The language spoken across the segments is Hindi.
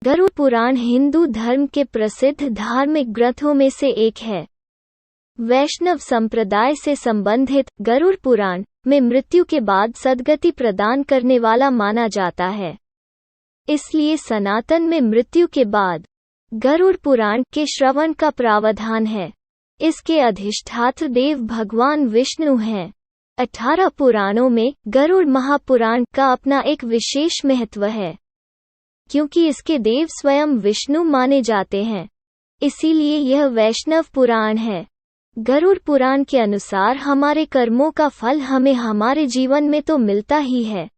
गरुड़ पुराण हिंदू धर्म के प्रसिद्ध धार्मिक ग्रंथों में से एक है। वैष्णव संप्रदाय से संबंधित गरुड़ पुराण में मृत्यु के बाद सद्गति प्रदान करने वाला माना जाता है। इसलिए सनातन में मृत्यु के बाद गरुड़ पुराण के श्रवण का प्रावधान है। इसके अधिष्ठात्र देव भगवान विष्णु हैं। 18 पुराणों में गरुड़ महापुराण का अपना एक विशेष महत्व है, क्योंकि इसके देव स्वयं विष्णु माने जाते हैं, इसीलिए यह वैष्णव पुराण है। गरुड़ पुराण के अनुसार हमारे कर्मों का फल हमें हमारे जीवन में तो मिलता ही है,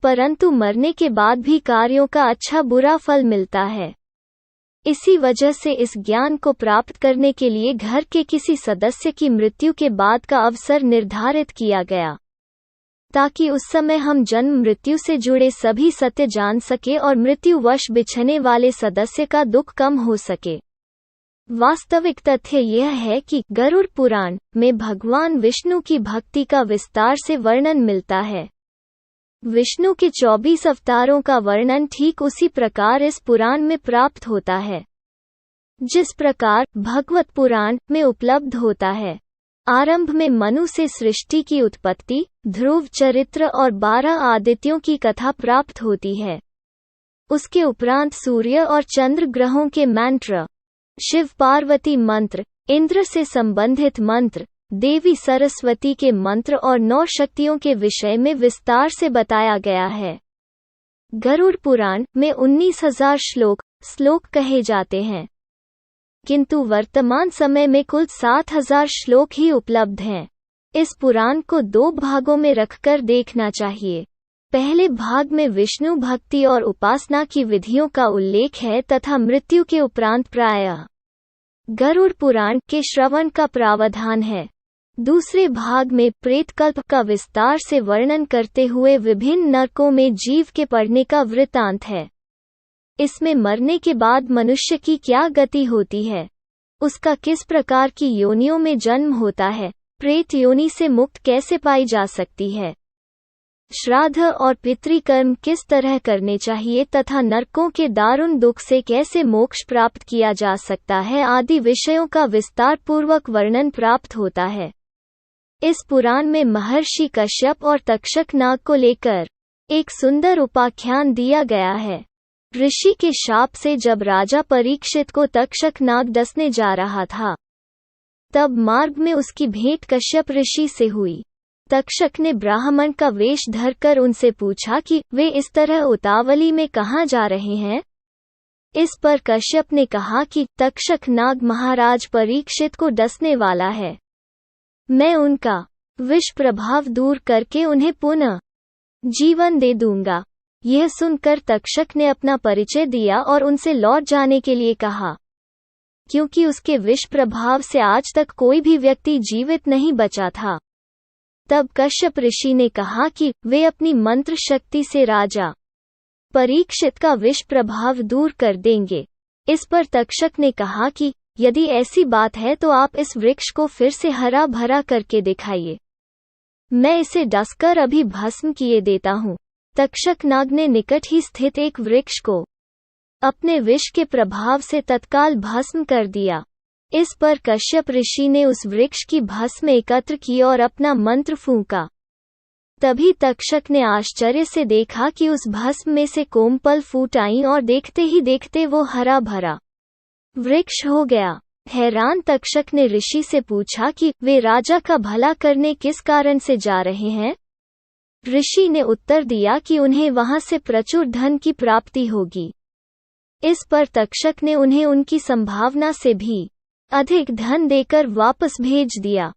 परंतु मरने के बाद भी कार्यों का अच्छा बुरा फल मिलता है। इसी वजह से इस ज्ञान को प्राप्त करने के लिए घर के किसी सदस्य की मृत्यु के बाद का अवसर निर्धारित किया गया, ताकि उस समय हम जन्म मृत्यु से जुड़े सभी सत्य जान सके और मृत्युवश बिछने वाले सदस्य का दुख कम हो सके। वास्तविक तथ्य यह है कि गरुड़ पुराण में भगवान विष्णु की भक्ति का विस्तार से वर्णन मिलता है। विष्णु के 24 अवतारों का वर्णन ठीक उसी प्रकार इस पुराण में प्राप्त होता है, जिस प्रकार भगवत पुराण में उपलब्ध होता है। आरंभ में मनु से सृष्टि की उत्पत्ति, ध्रुव चरित्र और 12 आदित्यों की कथा प्राप्त होती है। उसके उपरांत सूर्य और चंद्र ग्रहों के मंत्र, शिव पार्वती मंत्र, इंद्र से संबंधित मंत्र, देवी सरस्वती के मंत्र और 9 शक्तियों के विषय में विस्तार से बताया गया है। गरुड़ पुराण में 19,000 श्लोक कहे जाते हैं, किंतु वर्तमान समय में कुल 7,000 श्लोक ही उपलब्ध हैं। इस पुराण को 2 भागों में रखकर देखना चाहिए। पहले भाग में विष्णु भक्ति और उपासना की विधियों का उल्लेख है तथा मृत्यु के उपरांत प्रायः गरुड़ पुराण के श्रवण का प्रावधान है। दूसरे भाग में प्रेतकल्प का विस्तार से वर्णन करते हुए विभिन्न नरकों में जीव के पड़ने का वृत्तांत है। इसमें मरने के बाद मनुष्य की क्या गति होती है, उसका किस प्रकार की योनियों में जन्म होता है, प्रेत योनि से मुक्त कैसे पाई जा सकती है, श्राद्ध और पितृकर्म किस तरह करने चाहिए तथा नरकों के दारुण दुख से कैसे मोक्ष प्राप्त किया जा सकता है आदि विषयों का विस्तार पूर्वक वर्णन प्राप्त होता है। इस पुराण में महर्षि कश्यप और तक्षक नाग को लेकर एक सुंदर उपाख्यान दिया गया है। ऋषि के शाप से जब राजा परीक्षित को तक्षक नाग डसने जा रहा था, तब मार्ग में उसकी भेंट कश्यप ऋषि से हुई। तक्षक ने ब्राह्मण का वेश धरकर उनसे पूछा कि वे इस तरह उतावली में कहाँ जा रहे हैं। इस पर कश्यप ने कहा कि तक्षक नाग महाराज परीक्षित को डसने वाला है, मैं उनका विष प्रभाव दूर करके उन्हें पुनः जीवन दे दूंगा। यह सुनकर तक्षक ने अपना परिचय दिया और उनसे लौट जाने के लिए कहा, क्योंकि उसके विष प्रभाव से आज तक कोई भी व्यक्ति जीवित नहीं बचा था। तब कश्यप ऋषि ने कहा कि वे अपनी मंत्र शक्ति से राजा परीक्षित का विष प्रभाव दूर कर देंगे। इस पर तक्षक ने कहा कि यदि ऐसी बात है तो आप इस वृक्ष को फिर से हरा भरा करके दिखाइए, मैं इसे डसकर अभी भस्म किए देता हूँ। तक्षक नाग ने निकट ही स्थित एक वृक्ष को अपने विष के प्रभाव से तत्काल भस्म कर दिया। इस पर कश्यप ऋषि ने उस वृक्ष की भस्म एकत्र की और अपना मंत्र फूंका। तभी तक्षक ने आश्चर्य से देखा कि उस भस्म में से कोमपल फूट आईं और देखते ही देखते वो हरा भरा वृक्ष हो गया। हैरान तक्षक ने ऋषि से पूछा कि वे राजा का भला करने किस कारण से जा रहे हैं। ऋषि ने उत्तर दिया कि उन्हें वहां से प्रचुर धन की प्राप्ति होगी। इस पर तक्षक ने उन्हें उनकी संभावना से भी अधिक धन देकर वापस भेज दिया।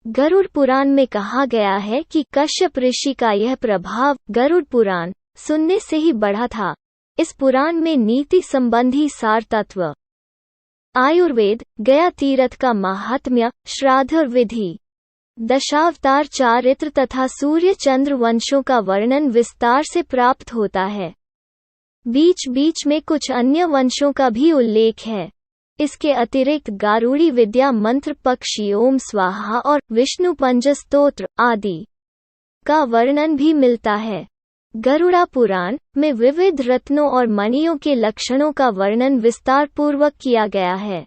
गरुड़ पुराण में कहा गया है कि कश्यप ऋषि का यह प्रभाव गरुड़ पुराण सुनने से ही बढ़ा था। इस पुराण में नीति संबंधी सार तत्व, आयुर्वेद, गया तीर्थ का महात्म्य, श्राद्ध विधि, दशावतार चारित्र तथा सूर्य चंद्र वंशों का वर्णन विस्तार से प्राप्त होता है। बीच बीच में कुछ अन्य वंशों का भी उल्लेख है। इसके अतिरिक्त गारुड़ी विद्या मंत्र, पक्षी ओम स्वाहा और विष्णु पंज स्तोत्र आदि का वर्णन भी मिलता है। गरुड़ा पुराण में विविध रत्नों और मणियों के लक्षणों का वर्णन विस्तार पूर्वक किया गया है।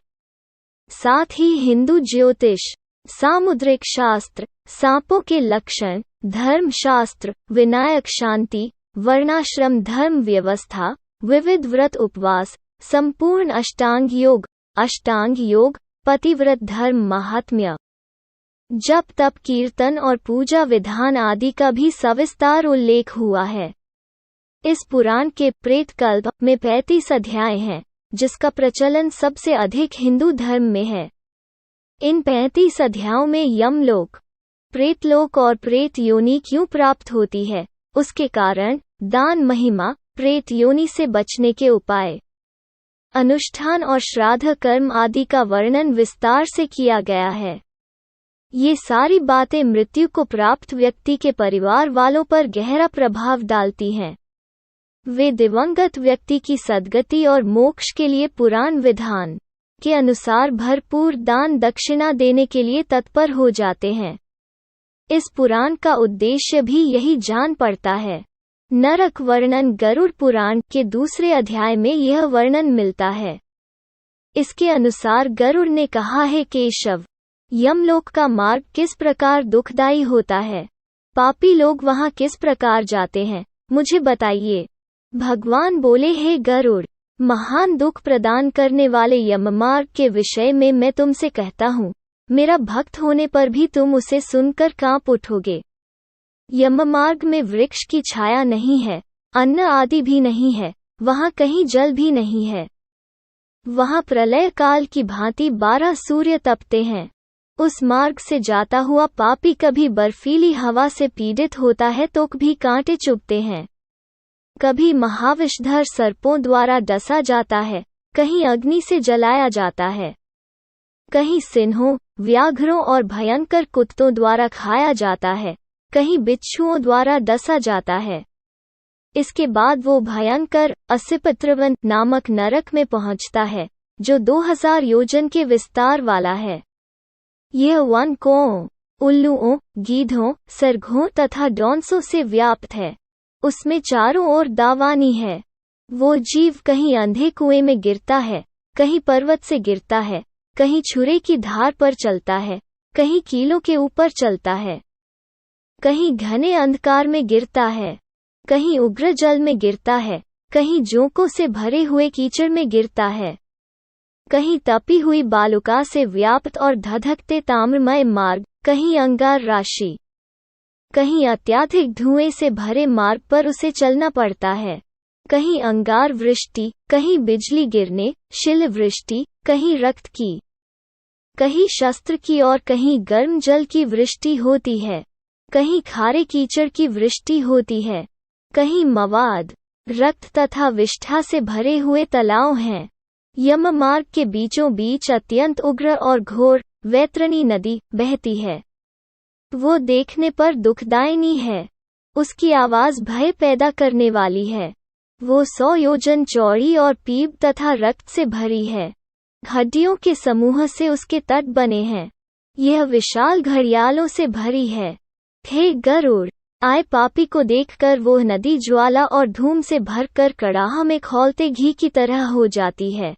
साथ ही हिंदू ज्योतिष, सामुद्रिक शास्त्र, सांपों के लक्षण, धर्म शास्त्र, विनायक शांति, वर्णाश्रम धर्म व्यवस्था, विविध व्रत उपवास, संपूर्ण अष्टांग योग, पतिव्रत धर्म महात्म्य, जप तप कीर्तन और पूजा विधान आदि का भी सविस्तार उल्लेख हुआ है। इस पुराण के प्रेतकल्प में 35 अध्याय हैं, जिसका प्रचलन सबसे अधिक हिंदू धर्म में है। इन 35 अध्यायों में यमलोक, प्रेतलोक और प्रेत योनि क्यों प्राप्त होती है, उसके कारण, दान महिमा, प्रेत योनि से बचने के उपाय, अनुष्ठान और श्राद्ध कर्म आदि का वर्णन विस्तार से किया गया है। ये सारी बातें मृत्यु को प्राप्त व्यक्ति के परिवार वालों पर गहरा प्रभाव डालती हैं। वे दिवंगत व्यक्ति की सद्गति और मोक्ष के लिए पुराण विधान के अनुसार भरपूर दान दक्षिणा देने के लिए तत्पर हो जाते हैं। इस पुराण का उद्देश्य भी यही जान पड़ता है। नरक वर्णन गरुड़ पुराण के दूसरे अध्याय में यह वर्णन मिलता है। इसके अनुसार गरुड़ ने कहा है, केशव, यमलोक का मार्ग किस प्रकार दुखदायी होता है, पापी लोग वहां किस प्रकार जाते हैं, मुझे बताइए। भगवान बोले, हे गरुड़, महान दुख प्रदान करने वाले यममार्ग के विषय में मैं तुमसे कहता हूँ, मेरा भक्त होने पर भी तुम उसे सुनकर कांप उठोगे। यममार्ग में वृक्ष की छाया नहीं है, अन्न आदि भी नहीं है, वहां कहीं जल भी नहीं है। वहां प्रलय काल की भांति 12 सूर्य तपते हैं। उस मार्ग से जाता हुआ पापी कभी बर्फीली हवा से पीड़ित होता है तो कभी कांटे चुभते हैं, कभी महाविषधर सर्पों द्वारा डसा जाता है, कहीं अग्नि से जलाया जाता है, कहीं सिंहों, व्याघ्रों और भयंकर कुत्तों द्वारा खाया जाता है, कहीं बिच्छुओं द्वारा डसा जाता है। इसके बाद वो भयंकर असिपत्रवन नामक नरक में पहुंचता है, जो 2000 योजन के विस्तार वाला है। यह वन को उल्लुओं, गीधों, सरघों तथा डॉन्सों से व्याप्त है। उसमें चारों ओर दावानी है। वो जीव कहीं अंधे कुएं में गिरता है, कहीं पर्वत से गिरता है, कहीं छुरे की धार पर चलता है, कहीं कीलों के ऊपर चलता है, कहीं घने अंधकार में गिरता है, कहीं उग्र जल में गिरता है, कहीं जोंकों से भरे हुए कीचड़ में गिरता है, कहीं तपी हुई बालुका से व्याप्त और धधकते ताम्रमय मार्ग, कहीं अंगार राशि, कहीं अत्यधिक धुएं से भरे मार्ग पर उसे चलना पड़ता है, कहीं अंगार वृष्टि, कहीं बिजली गिरने, शिल वृष्टि, कहीं रक्त की, कहीं शस्त्र की और कहीं गर्म जल की वृष्टि होती है, कहीं खारे कीचड़ की वृष्टि होती है, कहीं मवाद, रक्त तथा विष्ठा से भरे हुए तालाब हैं। यम मार्ग के बीचों बीच अत्यंत उग्र और घोर वैतरणी नदी बहती है। वो देखने पर दुखदायिनी है। उसकी आवाज भय पैदा करने वाली है। वो 100 योजन चौड़ी और पीप तथा रक्त से भरी है। हड्डियों के समूह से उसके तट बने हैं। यह विशाल घड़ियालों से भरी है। हे गरुड़, आए पापी को देखकर वो नदी ज्वाला और धूम से भरकर कड़ाह में खौलते घी की तरह हो जाती है।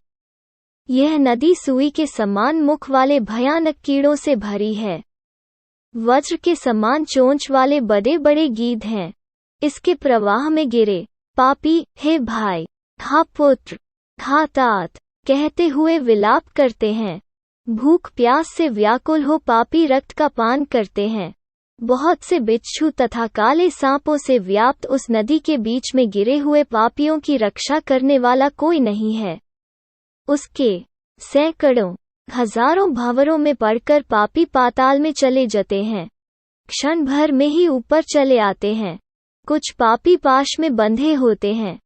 यह नदी सुई के समान मुख वाले भयानक कीड़ों से भरी है। वज्र के समान चोंच वाले बड़े बड़े गीध हैं। इसके प्रवाह में गिरे पापी, हे भाई, हा पुत्र, हा तात कहते हुए विलाप करते हैं। भूख प्यास से व्याकुल हो पापी रक्त का पान करते हैं। बहुत से बिच्छू तथा काले सांपों से व्याप्त उस नदी के बीच में गिरे हुए पापियों की रक्षा करने वाला कोई नहीं है। उसके सैकड़ों हजारों भंवरों में पड़कर पापी पाताल में चले जाते हैं। क्षण भर में ही ऊपर चले आते हैं। कुछ पापी पाश में बंधे होते हैं,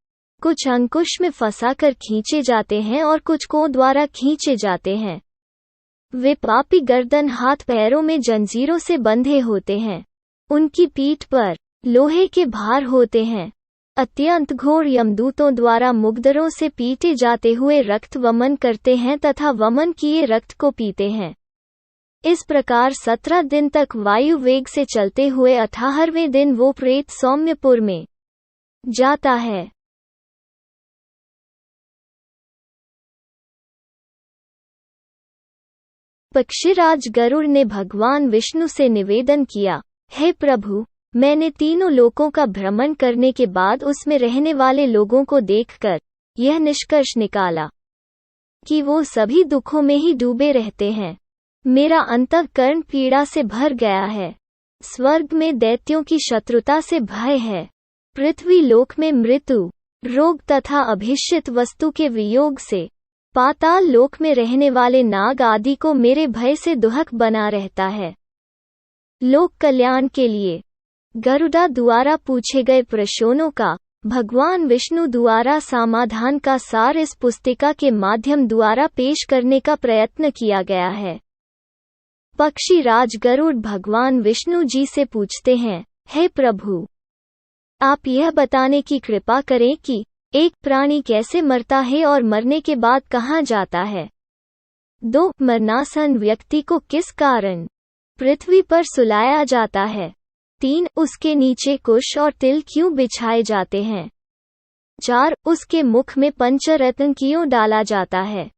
कुछ अंकुश में फंसाकर खींचे जाते हैं और कुछ को द्वारा खींचे जाते हैं। वे पापी गर्दन हाथ पैरों में जंजीरों से बंधे होते हैं। उनकी पीठ पर लोहे के भार होते हैं। अत्यंत घोर यमदूतों द्वारा मुग्धरों से पीटे जाते हुए रक्त वमन करते हैं तथा वमन किए रक्त को पीते हैं। इस प्रकार 17 दिन तक वायु वेग से चलते हुए 18वें दिन वो प्रेत सौम्यपुर में जाता है। पक्षीराज गरुड़ ने भगवान विष्णु से निवेदन किया, हे प्रभु, मैंने तीनों लोकों का भ्रमण करने के बाद उसमें रहने वाले लोगों को देखकर यह निष्कर्ष निकाला कि वो सभी दुखों में ही डूबे रहते हैं। मेरा अंतःकरण पीड़ा से भर गया है। स्वर्ग में दैत्यों की शत्रुता से भय है। पृथ्वी लोक में मृत्यु, रोग तथा अभिष्ट वस्तु के वियोग से, पाताल लोक में रहने वाले नाग आदि को मेरे भय से दुहक बना रहता है। लोक कल्याण के लिए गरुड़ा द्वारा पूछे गए प्रश्नों का भगवान विष्णु द्वारा समाधान का सार इस पुस्तिका के माध्यम द्वारा पेश करने का प्रयत्न किया गया है। पक्षीराज गरुड़ भगवान विष्णु जी से पूछते हैं, हे प्रभु, आप यह बताने की कृपा करें कि एक प्राणी कैसे मरता है और मरने के बाद कहाँ जाता है। 2. मरणासन व्यक्ति को किस कारण पृथ्वी पर सुलाया जाता है। 3. उसके नीचे कुश और तिल क्यों बिछाए जाते हैं। 4. उसके मुख में पंचरत्न क्यों डाला जाता है।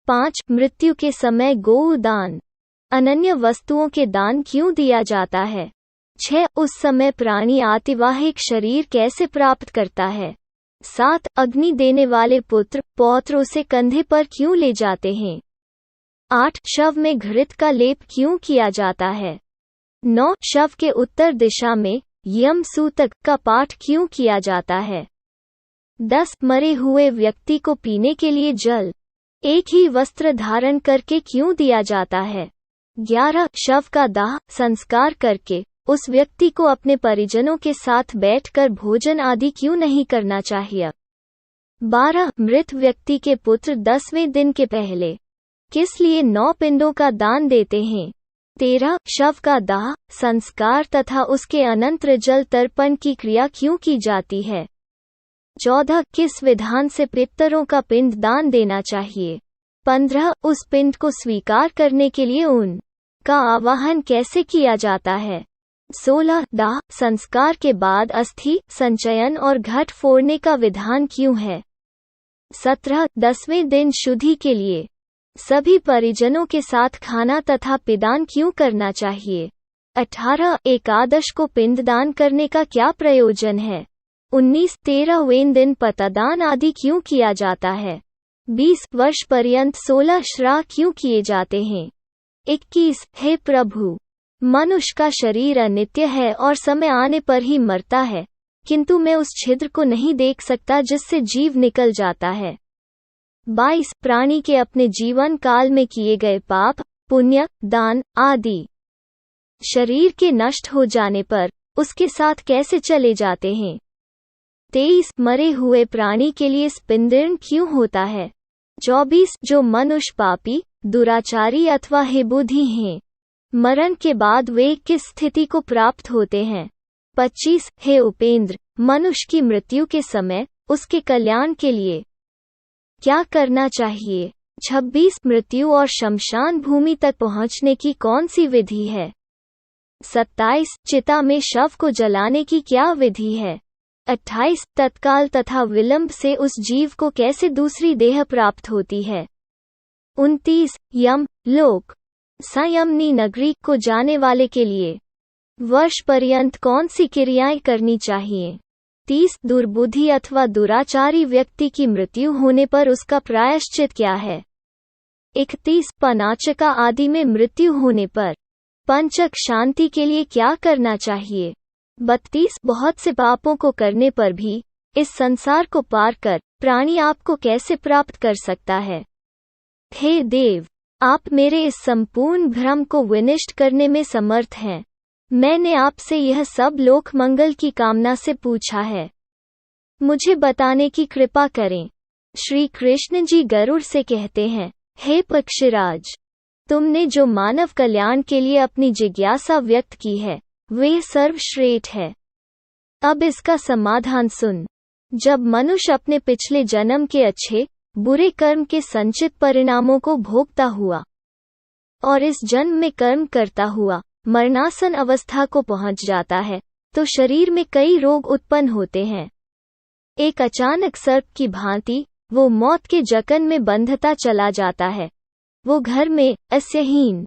5. मृत्यु के समय गौ दान, अनन्य वस्तुओं के दान क्यों दिया जाता है। 6. उस समय प्राणी आतिवाहिक शरीर कैसे प्राप्त करता है। 7. अग्नि देने वाले पुत्र पौत्र उसे कंधे पर क्यों ले जाते हैं। 8. शव में घृत का लेप क्यों किया जाता है। 9. शव के उत्तर दिशा में यम सूतक का पाठ क्यों किया जाता है। 10. मरे हुए व्यक्ति को पीने के लिए जल एक ही वस्त्र धारण करके क्यों दिया जाता है। 11. शव का दाह संस्कार करके उस व्यक्ति को अपने परिजनों के साथ बैठकर भोजन आदि क्यों नहीं करना चाहिए। 12. मृत व्यक्ति के पुत्र 10वें दिन के पहले किस लिए 9 पिंडों का दान देते हैं। 13. शव का दाह संस्कार तथा उसके अनंतर जल तर्पण की क्रिया क्यों की जाती है। 14. किस विधान से पितरों का पिंड दान देना चाहिए। 15. उस पिंड को स्वीकार करने के लिए उनका आवाहन कैसे किया जाता है। 16. दाह संस्कार के बाद अस्थि संचयन और घट फोड़ने का विधान क्यों है। 17. 10वें दिन शुद्धि के लिए सभी परिजनों के साथ खाना तथा पिदान क्यों करना चाहिए। 18. एकादश को पिंडदान करने का क्या प्रयोजन है। 19. 13वें दिन पतदान आदि क्यों किया जाता है। 20 वर्ष पर्यंत 16 श्राद्ध क्यों किए जाते हैं। 21. हे प्रभु, मनुष्य का शरीर अनित्य है और समय आने पर ही मरता है, किंतु मैं उस छिद्र को नहीं देख सकता जिससे जीव निकल जाता है। 22 प्राणी के अपने जीवन काल में किए गए पाप पुण्य दान आदि शरीर के नष्ट हो जाने पर उसके साथ कैसे चले जाते हैं। 23 मरे हुए प्राणी के लिए स्पिंदरण क्यों होता है। 24 जो मनुष्य पापी दुराचारी अथवा हेबुद्धि हैं, मरण के बाद वे किस स्थिति को प्राप्त होते हैं। 25 हे उपेंद्र, मनुष्य की मृत्यु के समय उसके कल्याण के लिए क्या करना चाहिए। 26 मृत्यु और शमशान भूमि तक पहुंचने की कौन सी विधि है। 27 चिता में शव को जलाने की क्या विधि है। 28 तत्काल तथा विलंब से उस जीव को कैसे दूसरी देह प्राप्त होती है। 29 यम लोक संयमनी नगरी को जाने वाले के लिए वर्ष पर्यंत कौन सी क्रियाएं करनी चाहिए। 30 दुर्बुद्धि अथवा दुराचारी व्यक्ति की मृत्यु होने पर उसका प्रायश्चित क्या है। 31 पनाचका आदि में मृत्यु होने पर पंचक शांति के लिए क्या करना चाहिए। 32 बहुत से पापों को करने पर भी इस संसार को पार कर प्राणी आपको कैसे प्राप्त कर सकता है। हे देव, आप मेरे इस संपूर्ण भ्रम को विनिष्ट करने में समर्थ हैं। मैंने आपसे यह सब लोक मंगल की कामना से पूछा है, मुझे बताने की कृपा करें। श्री कृष्ण जी गरुड़ से कहते हैं, हे पक्षीराज, तुमने जो मानव कल्याण के लिए अपनी जिज्ञासा व्यक्त की है वे सर्वश्रेष्ठ है। अब इसका समाधान सुन। जब मनुष्य अपने पिछले जन्म के अच्छे बुरे कर्म के संचित परिणामों को भोगता हुआ और इस जन्म में कर्म करता हुआ मरणासन अवस्था को पहुंच जाता है, तो शरीर में कई रोग उत्पन्न होते हैं। एक अचानक सर्प की भांति वो मौत के जकन में बंधता चला जाता है। वो घर में अस्यहीन,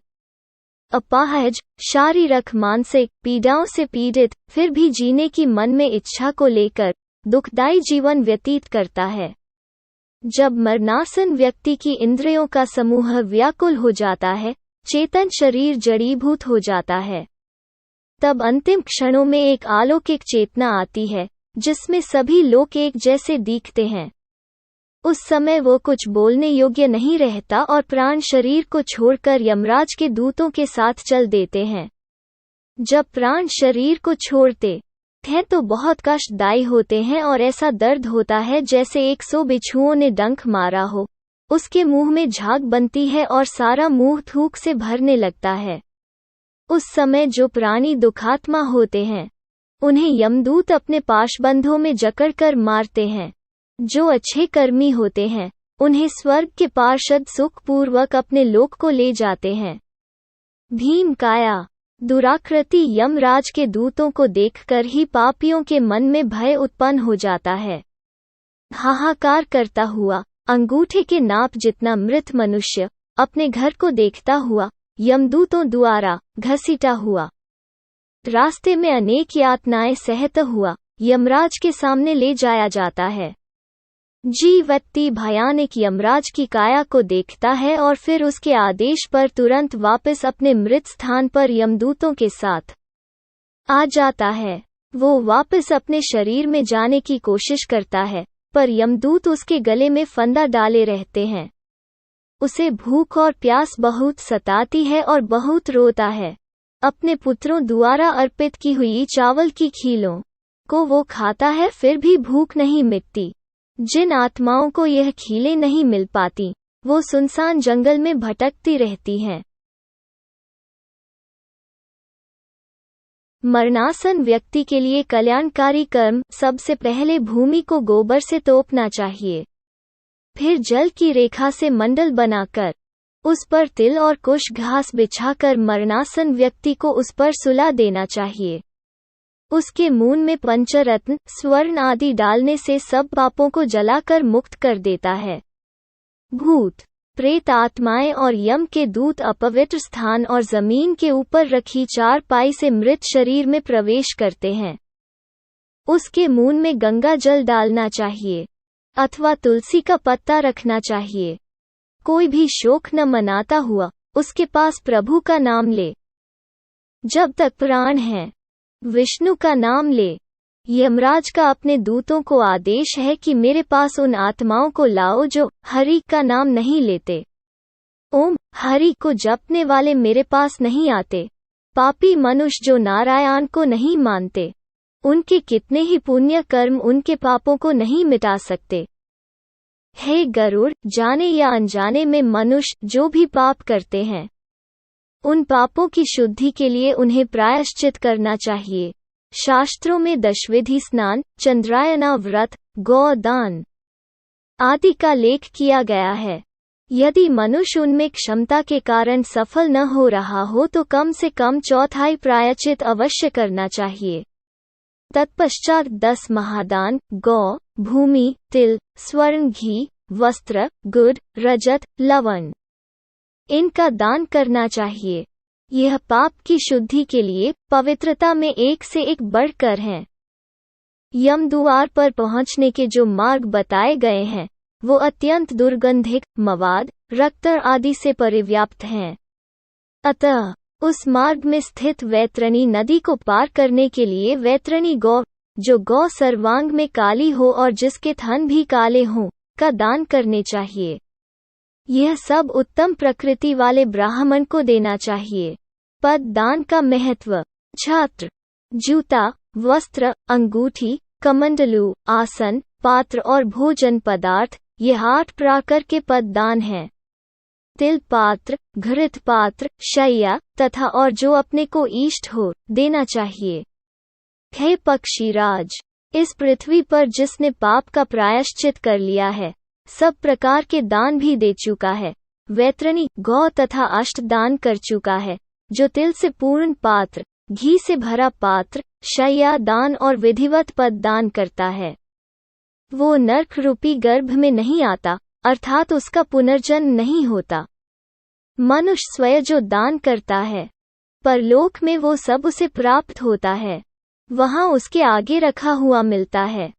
अपाहज, शारीरिक मानसिक पीड़ाओं से पीड़ित, फिर भी जीने की मन में इच्छा को लेकर दुखदायी जीवन व्यतीत करता है। जब मरणासन व्यक्ति की इंद्रियों का समूह व्याकुल हो जाता है, चेतन शरीर जड़ीभूत हो जाता है, तब अंतिम क्षणों में एक अलौकिक चेतना आती है जिसमें सभी लोग एक जैसे दिखते हैं। उस समय वो कुछ बोलने योग्य नहीं रहता और प्राण शरीर को छोड़कर यमराज के दूतों के साथ चल देते हैं। जब प्राण शरीर को छोड़ते हैं तो बहुत कष्टदायी होते हैं और ऐसा दर्द होता है जैसे 100 बिच्छुओं ने डंक मारा हो। उसके मुंह में झाग बनती है और सारा मुंह थूक से भरने लगता है। उस समय जो प्राणी दुखात्मा होते हैं उन्हें यमदूत अपने पाशबंधों में जकड़कर मारते हैं। जो अच्छे कर्मी होते हैं उन्हें स्वर्ग के पार्षद सुखपूर्वक अपने लोक को ले जाते हैं। भीम काया दुराकृति यमराज के दूतों को देखकर ही पापियों के मन में भय उत्पन्न हो जाता है। हाहाकार करता हुआ अंगूठे के नाप जितना मृत मनुष्य अपने घर को देखता हुआ यमदूतों द्वारा घसीटा हुआ रास्ते में अनेक यातनाएं सहता हुआ यमराज के सामने ले जाया जाता है। व्यक्ति भयानक यमराज की काया को देखता है और फिर उसके आदेश पर तुरंत वापस अपने मृत स्थान पर यमदूतों के साथ आ जाता है। वो वापस अपने शरीर में जाने की कोशिश करता है, पर यमदूत उसके गले में फंदा डाले रहते हैं। उसे भूख और प्यास बहुत सताती है और बहुत रोता है। अपने पुत्रों द्वारा अर्पित की हुई चावल की खीलों को वो खाता है, फिर भी भूख नहीं मिटती। जिन आत्माओं को यह खीलें नहीं मिल पाती वो सुनसान जंगल में भटकती रहती हैं। मरणासन व्यक्ति के लिए कल्याणकारी कर्म सबसे पहले भूमि को गोबर से तोपना चाहिए, फिर जल की रेखा से मंडल बनाकर उस पर तिल और कुश घास बिछाकर मरणासन व्यक्ति को उस पर सुला देना चाहिए। उसके मून में पंचरत्न स्वर्ण आदि डालने से सब पापों को जलाकर मुक्त कर देता है। भूत प्रेत आत्माएं और यम के दूत अपवित्र स्थान और जमीन के ऊपर रखी चारपाई से मृत शरीर में प्रवेश करते हैं। उसके मून में गंगा जल डालना चाहिए अथवा तुलसी का पत्ता रखना चाहिए। कोई भी शोक न मनाता हुआ उसके पास प्रभु का नाम ले। जब तक प्राण है विष्णु का नाम ले। यमराज का अपने दूतों को आदेश है कि मेरे पास उन आत्माओं को लाओ जो हरि का नाम नहीं लेते। ओम हरि को जपने वाले मेरे पास नहीं आते। पापी मनुष्य जो नारायण को नहीं मानते, उनके कितने ही पुण्य कर्म उनके पापों को नहीं मिटा सकते। हे गरुड़, जाने या अनजाने में मनुष्य जो भी पाप करते हैं उन पापों की शुद्धि के लिए उन्हें प्रायश्चित करना चाहिए। शास्त्रों में दशविधि स्नान, चंद्रायना व्रत, गौदान आदि का लेख किया गया है। यदि मनुष्य उनमें क्षमता के कारण सफल न हो रहा हो तो कम से कम चौथाई प्रायश्चित अवश्य करना चाहिए। तत्पश्चात 10 महादान गौ, भूमि, तिल, स्वर्ण, घी, वस्त्र, गुड़, रजत, लवण इनका दान करना चाहिए। यह पाप की शुद्धि के लिए पवित्रता में एक से एक बढ़कर हैं। यम द्वार पर पहुंचने के जो मार्ग बताए गए हैं वो अत्यंत दुर्गंधिक, मवाद, रक्त आदि से परिव्याप्त हैं। अतः उस मार्ग में स्थित वैतरणी नदी को पार करने के लिए वैतरणी गौ, जो गौ सर्वांग में काली हो और जिसके थन भी काले हों, का दान करने चाहिए। यह सब उत्तम प्रकृति वाले ब्राह्मण को देना चाहिए। पद दान का महत्व। छात्र, जूता, वस्त्र, अंगूठी, कमंडलू, आसन, पात्र और भोजन पदार्थ, ये 8 प्रकार के पद दान हैं। तिल पात्र, घृत पात्र, शैया तथा और जो अपने को इष्ट हो देना चाहिए। हे पक्षीराज, इस पृथ्वी पर जिसने पाप का प्रायश्चित कर लिया है सब प्रकार के दान भी दे चुका है। वैतरणी गौ तथा अष्ट दान कर चुका है, जो तिल से पूर्ण पात्र, घी से भरा पात्र, शैया दान और विधिवत पद दान करता है। वो नरक रूपी गर्भ में नहीं आता, अर्थात उसका पुनर्जन्म नहीं होता। मनुष्य स्वयं जो दान करता है, परलोक में वो सब उसे प्राप्त होता है, वहां उसके आगे रखा हुआ मिलता है।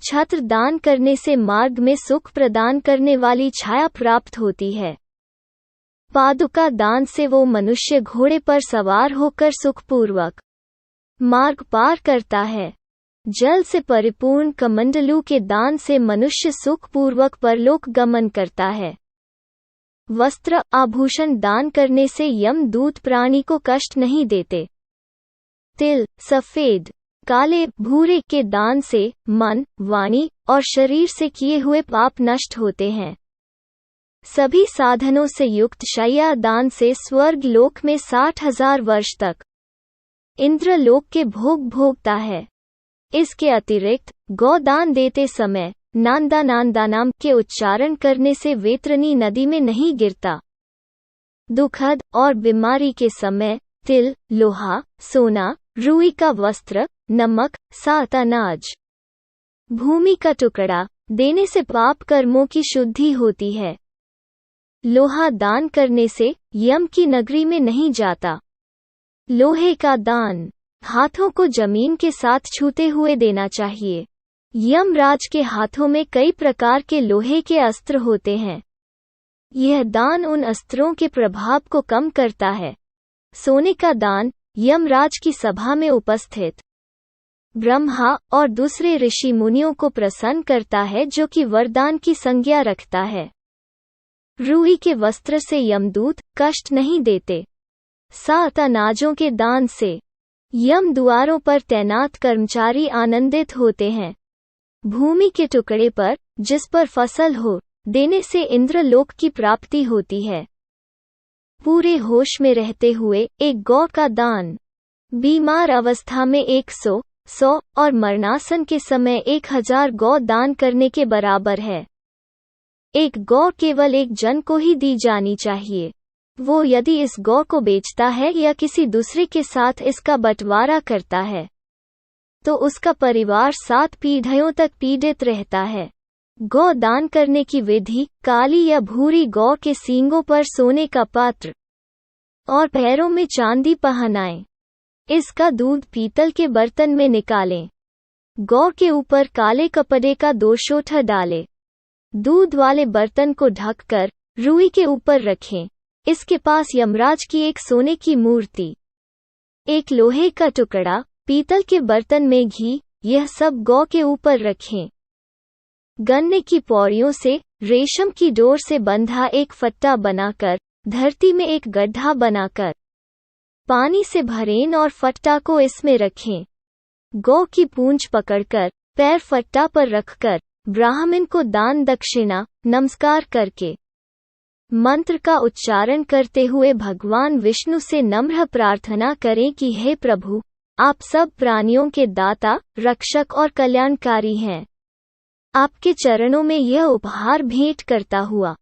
छत्र दान करने से मार्ग में सुख प्रदान करने वाली छाया प्राप्त होती है। पादुका दान से वो मनुष्य घोड़े पर सवार होकर सुखपूर्वक मार्ग पार करता है। जल से परिपूर्ण कमंडलू के दान से मनुष्य सुखपूर्वक परलोक गमन करता है। वस्त्र आभूषण दान करने से यमदूत प्राणी को कष्ट नहीं देते। तिल, सफेद, काले, भूरे के दान से मन, वाणी और शरीर से किए हुए पाप नष्ट होते हैं। सभी साधनों से युक्त शय्या दान से स्वर्ग लोक में 60,000 वर्ष तक इंद्रलोक के भोग भोगता है। इसके अतिरिक्त गौदान देते समय नांदानाम के उच्चारण करने से वेत्रनी नदी में नहीं गिरता। दुखद और बीमारी के समय तिल, लोहा, सोना, रुई का वस्त्र, नमक, सात अनाज, भूमि का टुकड़ा देने से पाप कर्मों की शुद्धि होती है। लोहा दान करने से यम की नगरी में नहीं जाता। लोहे का दान हाथों को जमीन के साथ छूते हुए देना चाहिए। यमराज के हाथों में कई प्रकार के लोहे के अस्त्र होते हैं। यह दान उन अस्त्रों के प्रभाव को कम करता है। सोने का दान यमराज की सभा में उपस्थित ब्रह्मा और दूसरे ऋषि मुनियों को प्रसन्न करता है, जो कि वरदान की संज्ञा रखता है। रुई के वस्त्र से यमदूत कष्ट नहीं देते। 7 अनाजों के दान से यम द्वारों पर तैनात कर्मचारी आनंदित होते हैं। भूमि के टुकड़े पर जिस पर फसल हो देने से इंद्रलोक की प्राप्ति होती है। पूरे होश में रहते हुए एक गौ का दान बीमार अवस्था में 100 और मरणासन के समय 1000 गौ दान करने के बराबर है। एक गौ केवल एक जन को ही दी जानी चाहिए। वो यदि इस गौ को बेचता है या किसी दूसरे के साथ इसका बंटवारा करता है तो उसका परिवार 7 पीढ़ियों तक पीड़ित रहता है। गौ दान करने की विधि: काली या भूरी गौ के सींगों पर सोने का पात्र और पैरों में चांदी पहनाएं। इसका दूध पीतल के बर्तन में निकालें। गौ के ऊपर काले कपड़े का 2 शोठा डालें। दूध वाले बर्तन को ढककर रुई के ऊपर रखें। इसके पास यमराज की एक सोने की मूर्ति, एक लोहे का टुकड़ा, पीतल के बर्तन में घी, यह सब गौ के ऊपर रखें। गन्ने की पौड़ियों से रेशम की डोर से बंधा एक फट्टा बनाकर धरती में एक गड्ढा बनाकर पानी से भरें और फट्टा को इसमें रखें। गौ की पूंछ पकड़कर पैर फट्टा पर रखकर ब्राह्मण को दान दक्षिणा नमस्कार करके मंत्र का उच्चारण करते हुए भगवान विष्णु से नम्र प्रार्थना करें कि हे प्रभु, आप सब प्राणियों के दाता, रक्षक और कल्याणकारी हैं। आपके चरणों में यह उपहार भेंट करता हुआ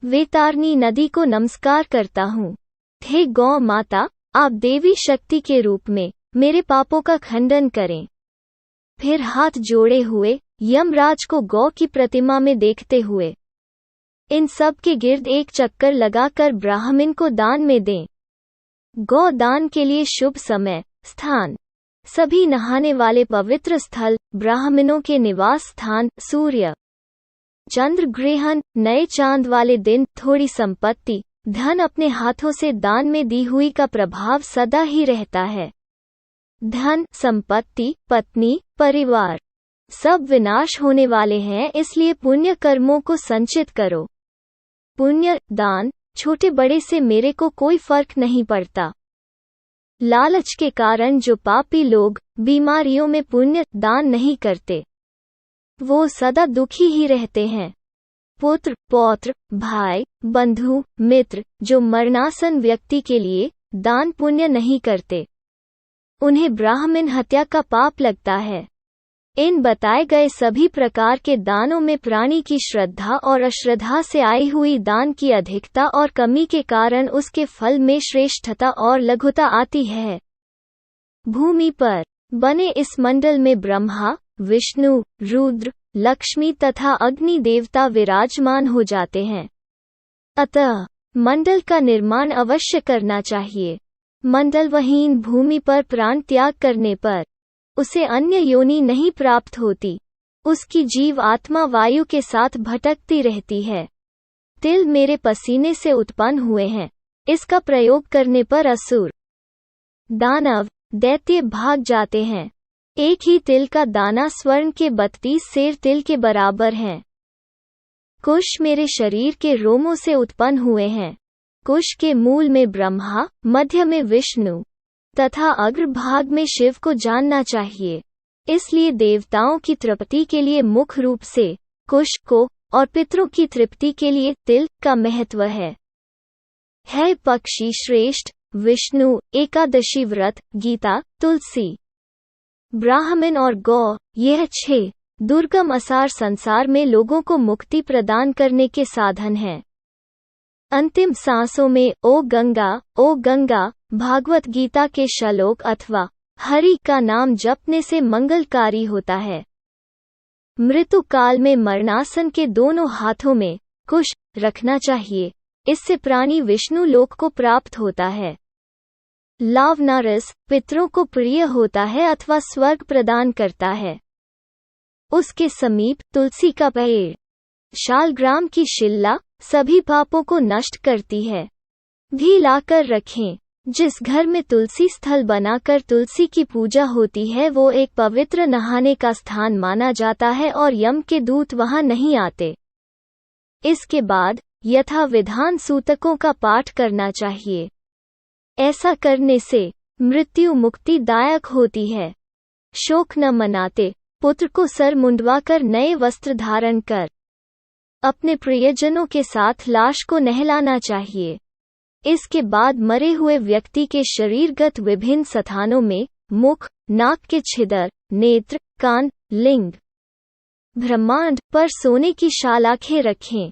वेतारनी नदी को नमस्कार करता हूँ। हे गौ माता, आप देवी शक्ति के रूप में मेरे पापों का खंडन करें। फिर हाथ जोड़े हुए यमराज को गौ की प्रतिमा में देखते हुए इन सब के गिर्द एक चक्कर लगाकर ब्राह्मण को दान में दें। गौ दान के लिए शुभ समय, स्थान: सभी नहाने वाले पवित्र स्थल, ब्राह्मणों के निवास स्थान, सूर्य चंद्र ग्रहण, नए चांद वाले दिन। थोड़ी संपत्ति, धन अपने हाथों से दान में दी हुई का प्रभाव सदा ही रहता है। धन, संपत्ति, पत्नी, परिवार सब विनाश होने वाले हैं, इसलिए पुण्य कर्मों को संचित करो। पुण्य दान छोटे बड़े से मेरे को कोई फर्क नहीं पड़ता। लालच के कारण जो पापी लोग बीमारियों में पुण्य दान नहीं करते, वो सदा दुखी ही रहते हैं। पुत्र, पौत्र, भाई, बंधु, मित्र जो मरणासन व्यक्ति के लिए दान पुण्य नहीं करते, उन्हें ब्राह्मण हत्या का पाप लगता है। इन बताए गए सभी प्रकार के दानों में प्राणी की श्रद्धा और अश्रद्धा से आई हुई दान की अधिकता और कमी के कारण उसके फल में श्रेष्ठता और लघुता आती है। भूमि पर बने इस मंडल में ब्रह्मा, विष्णु, रुद्र, लक्ष्मी तथा अग्नि देवता विराजमान हो जाते हैं। अतः मंडल का निर्माण अवश्य करना चाहिए। मंडलवहीन भूमि पर प्राण त्याग करने पर उसे अन्य योनि नहीं प्राप्त होती। उसकी जीव आत्मा वायु के साथ भटकती रहती है। तिल मेरे पसीने से उत्पन्न हुए हैं, इसका प्रयोग करने पर असुर, दानव, दैत्य भाग जाते हैं। एक ही तिल का दाना स्वर्ण के 32 सेर तिल के बराबर है। कुश मेरे शरीर के रोमों से उत्पन्न हुए हैं। कुश के मूल में ब्रह्मा, मध्य में विष्णु तथा अग्रभाग में शिव को जानना चाहिए। इसलिए देवताओं की तृप्ति के लिए मुख्य रूप से कुश को और पितरों की तृप्ति के लिए तिल का महत्व है। पक्षी श्रेष्ठ, विष्णु, एकादशी व्रत, गीता, तुलसी, ब्राह्मण और गौ, यह 6 दुर्गम असार संसार में लोगों को मुक्ति प्रदान करने के साधन हैं। अंतिम सांसों में ओ गंगा भागवत गीता के श्लोक अथवा हरि का नाम जपने से मंगलकारी होता है। मृत्यु काल में मरणासन के दोनों हाथों में कुश रखना चाहिए। इससे प्राणी विष्णु लोक को प्राप्त होता है। लावना रस पितरों को प्रिय होता है अथवा स्वर्ग प्रदान करता है। उसके समीप तुलसी का पेड़, शालग्राम की शिल्ला सभी पापों को नष्ट करती है। भी लाकर रखें। जिस घर में तुलसी स्थल बनाकर तुलसी की पूजा होती है वो एक पवित्र नहाने का स्थान माना जाता है और यम के दूत वहां नहीं आते। इसके बाद यथा विधान सूतकों का पाठ करना चाहिए। ऐसा करने से मृत्यु मुक्तिदायक होती है। शोक न मनाते पुत्र को सर मुंडवाकर नए वस्त्र धारण कर अपने प्रियजनों के साथ लाश को नहलाना चाहिए। इसके बाद मरे हुए व्यक्ति के शरीरगत विभिन्न स्थानों में मुख, नाक के छिद्र, नेत्र, कान, लिंग, ब्रह्मांड पर सोने की शालाखें रखें।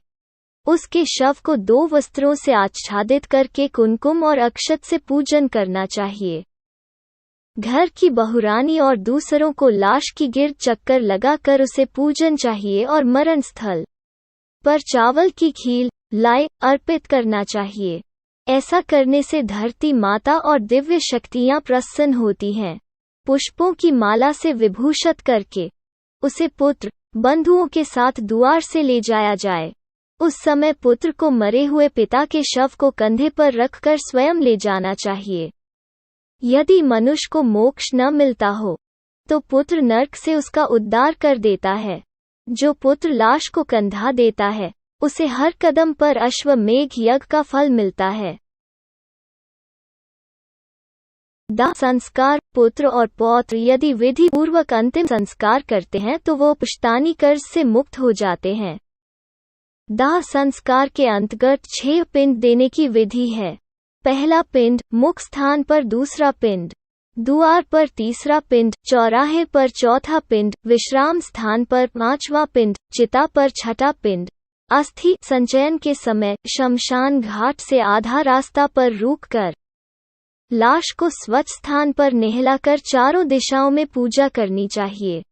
उसके शव को 2 वस्त्रों से आच्छादित करके कुमकुम और अक्षत से पूजन करना चाहिए। घर की बहुरानी और दूसरों को लाश की गिर्द चक्कर लगाकर उसे पूजन चाहिए और मरण स्थल पर चावल की खीर लाए अर्पित करना चाहिए। ऐसा करने से धरती माता और दिव्य शक्तियां प्रसन्न होती हैं। पुष्पों की माला से विभूषित करके उसे पुत्र बंधुओं के साथ द्वार से ले जाया जाए। उस समय पुत्र को मरे हुए पिता के शव को कंधे पर रखकर स्वयं ले जाना चाहिए। यदि मनुष्य को मोक्ष न मिलता हो तो पुत्र नरक से उसका उद्धार कर देता है। जो पुत्र लाश को कंधा देता है उसे हर कदम पर अश्वमेघ यज्ञ का फल मिलता है। दाह संस्कार पुत्र और पौत्र यदि विधि पूर्वक अंतिम संस्कार करते हैं तो वो पुश्तैनी कर्ज से मुक्त हो जाते हैं। दाह संस्कार के अंतर्गत 6 पिंड देने की विधि है। पहला पिंड मुख स्थान पर, दूसरा पिंड द्वार पर, तीसरा पिंड चौराहे पर, चौथा पिंड विश्राम स्थान पर, 5वां पिंड चिता पर, छठा पिंड अस्थि संचयन के समय शमशान घाट से आधा रास्ता पर रुककर लाश को स्वच्छ स्थान पर नहलाकर चारों दिशाओं में पूजा करनी चाहिए।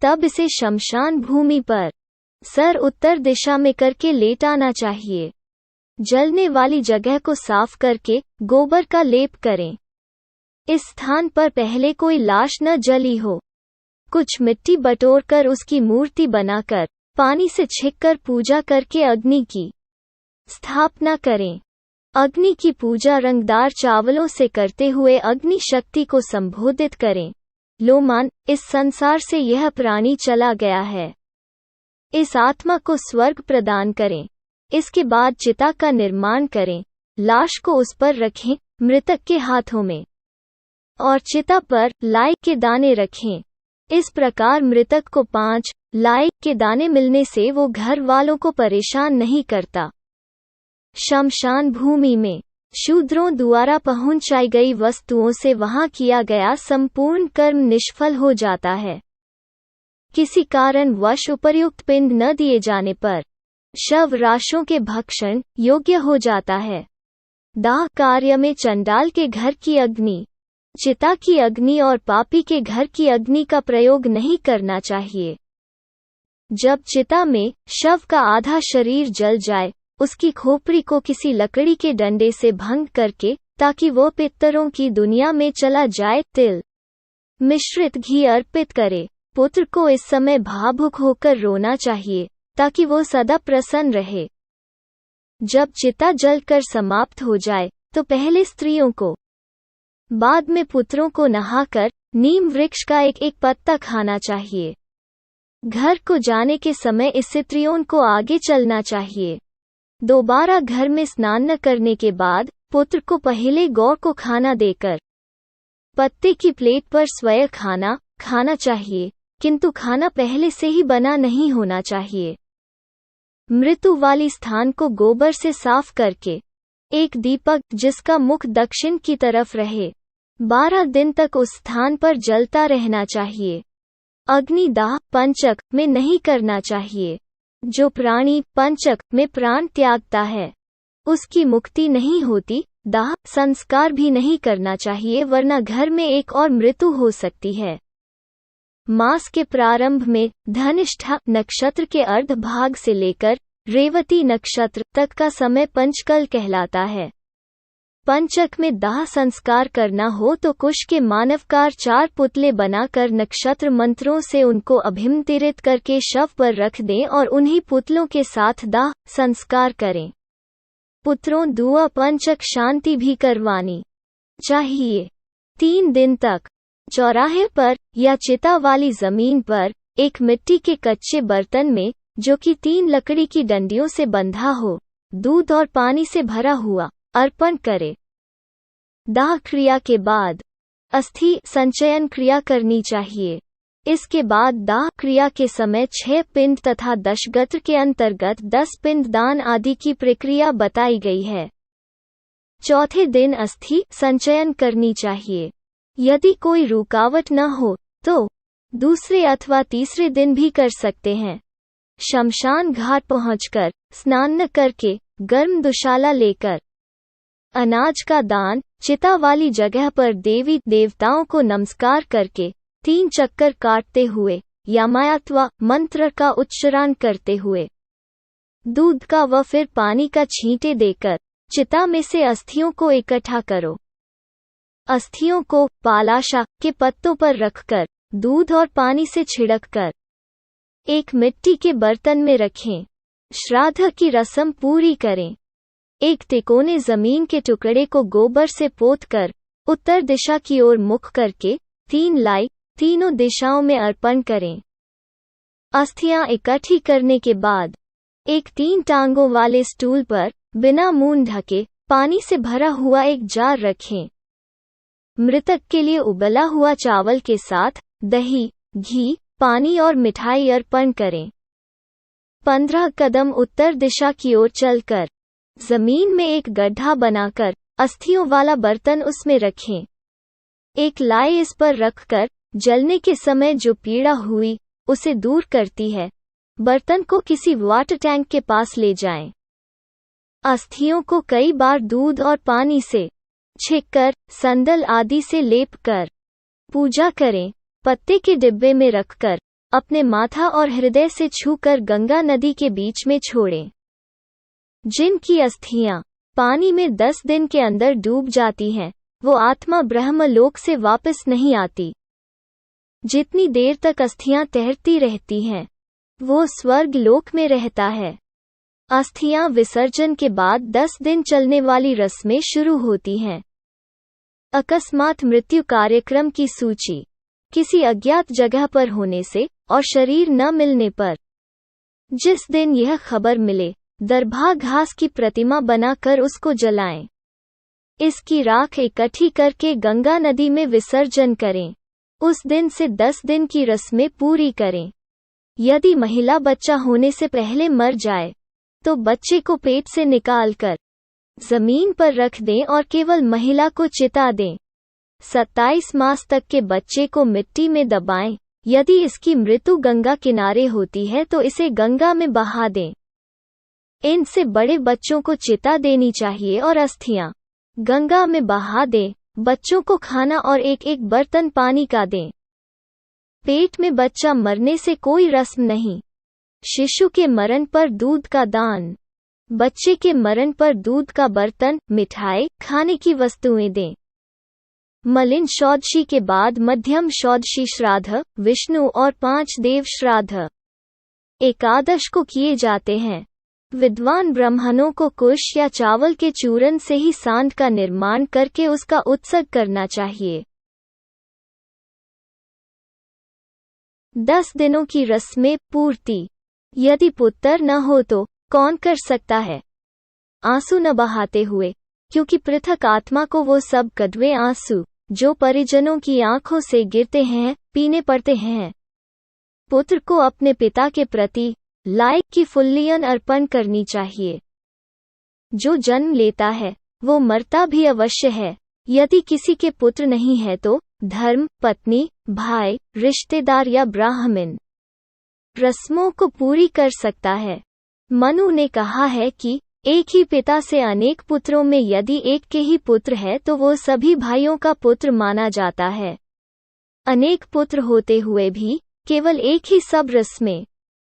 तब इसे शमशान भूमि पर सर उत्तर दिशा में करके लेटाना चाहिए। जलने वाली जगह को साफ करके गोबर का लेप करें। इस स्थान पर पहले कोई लाश न जली हो। कुछ मिट्टी बटोरकर उसकी मूर्ति बनाकर पानी से छिककर पूजा करके अग्नि की स्थापना करें। अग्नि की पूजा रंगदार चावलों से करते हुए अग्नि शक्ति को संबोधित करें। लोमान, इस संसार से यह प्राणी चला गया है। इस आत्मा को स्वर्ग प्रदान करें। इसके बाद चिता का निर्माण करें। लाश को उस पर रखें मृतक के हाथों में और चिता पर लाई के दाने रखें। इस प्रकार मृतक को 5 लाई के दाने मिलने से वो घर वालों को परेशान नहीं करता। शमशान भूमि में शूद्रों द्वारा पहुंचाई गई वस्तुओं से वहां किया गया संपूर्ण कर्म निष्फल हो जाता है। किसी कारण वश उपर्युक्त पिंड न दिए जाने पर शव राशों के भक्षण योग्य हो जाता है। दाह कार्य में चंडाल के घर की अग्नि, चिता की अग्नि और पापी के घर की अग्नि का प्रयोग नहीं करना चाहिए। जब चिता में शव का आधा शरीर जल जाए, उसकी खोपड़ी को किसी लकड़ी के डंडे से भंग करके, ताकि वो पितरों की दुनिया में चला जाए, तिल मिश्रित घी अर्पित करे। पुत्र को इस समय भावुक होकर रोना चाहिए, ताकि वो सदा प्रसन्न रहे। जब चिता जलकर समाप्त हो जाए, तो पहले स्त्रियों को, बाद में पुत्रों को नहाकर नीम वृक्ष का एक एक पत्ता खाना चाहिए। घर को जाने के समय इस स्त्रियों को आगे चलना चाहिए। दोबारा घर में स्नान न करने के बाद पुत्र को पहले गौ को खाना देकर पत्ते की प्लेट पर स्वयं खाना चाहिए, किंतु खाना पहले से ही बना नहीं होना चाहिए। मृत्यु वाली स्थान को गोबर से साफ करके एक दीपक जिसका मुख दक्षिण की तरफ रहे, 12 दिन तक उस स्थान पर जलता रहना चाहिए। अग्निदाह पंचक में नहीं करना चाहिए। जो प्राणी पंचक में प्राण त्यागता है, उसकी मुक्ति नहीं होती। दाह संस्कार भी नहीं करना चाहिए, वरना घर में एक और मृत्यु हो सकती है। मास के प्रारंभ में धनिष्ठा नक्षत्र के अर्ध भाग से लेकर रेवती नक्षत्र तक का समय पंचकल कहलाता है। पंचक में दाह संस्कार करना हो तो कुश के मानवकार 4 पुतले बनाकर नक्षत्र मंत्रों से उनको अभिमंत्रित करके शव पर रख दें और उन्हीं पुतलों के साथ दाह संस्कार करें। पुत्रों दुआ पंचक शांति भी करवानी चाहिए। 3 दिन तक चौराहे पर या चिता वाली जमीन पर एक मिट्टी के कच्चे बर्तन में, जो कि 3 लकड़ी की डंडियों से बंधा हो, दूध और पानी से भरा हुआ अर्पण करे। दाह क्रिया के बाद अस्थि संचयन क्रिया करनी चाहिए। इसके बाद दाह क्रिया के समय 6 पिंड तथा दशगत्र के अंतर्गत 10 पिंड दान आदि की प्रक्रिया बताई गई है। चौथे दिन अस्थि संचयन करनी चाहिए। यदि कोई रुकावट न हो तो दूसरे अथवा तीसरे दिन भी कर सकते हैं। शमशान घाट पहुंचकर स्नान न करके गर्म दुशाला लेकर अनाज का दान, चिता वाली जगह पर देवी देवताओं को नमस्कार करके 3 चक्कर काटते हुए या मायात्वा मंत्र का उच्चारण करते हुए दूध का व फिर पानी का छींटे देकर चिता में से अस्थियों को इकट्ठा करो। अस्थियों को पालाशा के पत्तों पर रखकर दूध और पानी से छिड़ककर एक मिट्टी के बर्तन में रखें। श्राद्ध की रस्म पूरी करें। एक तिकोने जमीन के टुकड़े को गोबर से पोतकर उत्तर दिशा की ओर मुख करके 3 लाई तीनों दिशाओं में अर्पण करें। अस्थियां इकट्ठी करने के बाद एक 3 टांगों वाले स्टूल पर बिना मुंह ढके पानी से भरा हुआ एक जार रखें। मृतक के लिए उबला हुआ चावल के साथ दही, घी, पानी और मिठाई अर्पण करें। 15 कदम उत्तर दिशा की ओर चलकर जमीन में एक गड्ढा बनाकर अस्थियों वाला बर्तन उसमें रखें। एक लाई इस पर रखकर जलने के समय जो पीड़ा हुई उसे दूर करती है, बर्तन को किसी वाटर टैंक के पास ले जाएं। अस्थियों को कई बार दूध और पानी से छिककर संदल आदि से लेप कर पूजा करें। पत्ते के डिब्बे में रखकर अपने माथा और हृदय से छूकर गंगा नदी के बीच में छोड़ें। जिनकी अस्थियां पानी में 10 दिन के अंदर डूब जाती हैं, वो आत्मा ब्रह्मलोक से वापस नहीं आती। जितनी देर तक अस्थियां तैरती रहती हैं, वो स्वर्ग लोक में रहता है। अस्थियां विसर्जन के बाद 10 दिन चलने वाली रस्में शुरू होती हैं। अकस्मात मृत्यु कार्यक्रम की सूची किसी अज्ञात जगह पर होने से और शरीर न मिलने पर जिस दिन यह खबर मिले, दरभा घास की प्रतिमा बनाकर उसको जलाएं। इसकी राख इकट्ठी करके गंगा नदी में विसर्जन करें। उस दिन से 10 दिन की रस्में पूरी करें। यदि महिला बच्चा होने से पहले मर जाए तो बच्चे को पेट से निकालकर जमीन पर रख दें और केवल महिला को चिता दें। 27 मास तक के बच्चे को मिट्टी में दबाएं। यदि इसकी मृत्यु गंगा किनारे होती है तो इसे गंगा में बहा दें। इनसे बड़े बच्चों को चिता देनी चाहिए और अस्थियां गंगा में बहा दें। बच्चों को खाना और एक एक बर्तन पानी का दें। पेट में बच्चा मरने से कोई रस्म नहीं। शिशु के मरण पर दूध का दान। बच्चे के मरण पर दूध का बर्तन, मिठाई, खाने की वस्तुएं दें। मलिन चौदशी के बाद मध्यम चौदशी श्राद्ध, विष्णु और 5 देव श्राद्ध एकादश को किए जाते हैं। विद्वान ब्राह्मणों को कुश या चावल के चूर्ण से ही सांड का निर्माण करके उसका उत्सर्ग करना चाहिए। 10 दिनों की रस्में पूर्ति। यदि पुत्र न हो तो कौन कर सकता है? आंसू न बहाते हुए, क्योंकि पृथक आत्मा को वो सब कड़वे आंसू जो परिजनों की आंखों से गिरते हैं, पीने पड़ते हैं। पुत्र को अपने पिता के प्रति लायक की फुल्लियन अर्पण करनी चाहिए। जो जन्म लेता है वो मरता भी अवश्य है। यदि किसी के पुत्र नहीं है तो धर्म, पत्नी, भाई, रिश्तेदार या ब्राह्मण रस्मों को पूरी कर सकता है। मनु ने कहा है कि एक ही पिता से अनेक पुत्रों में यदि एक के ही पुत्र है तो वो सभी भाइयों का पुत्र माना जाता है। अनेक पुत्र होते हुए भी केवल एक ही सब रस्में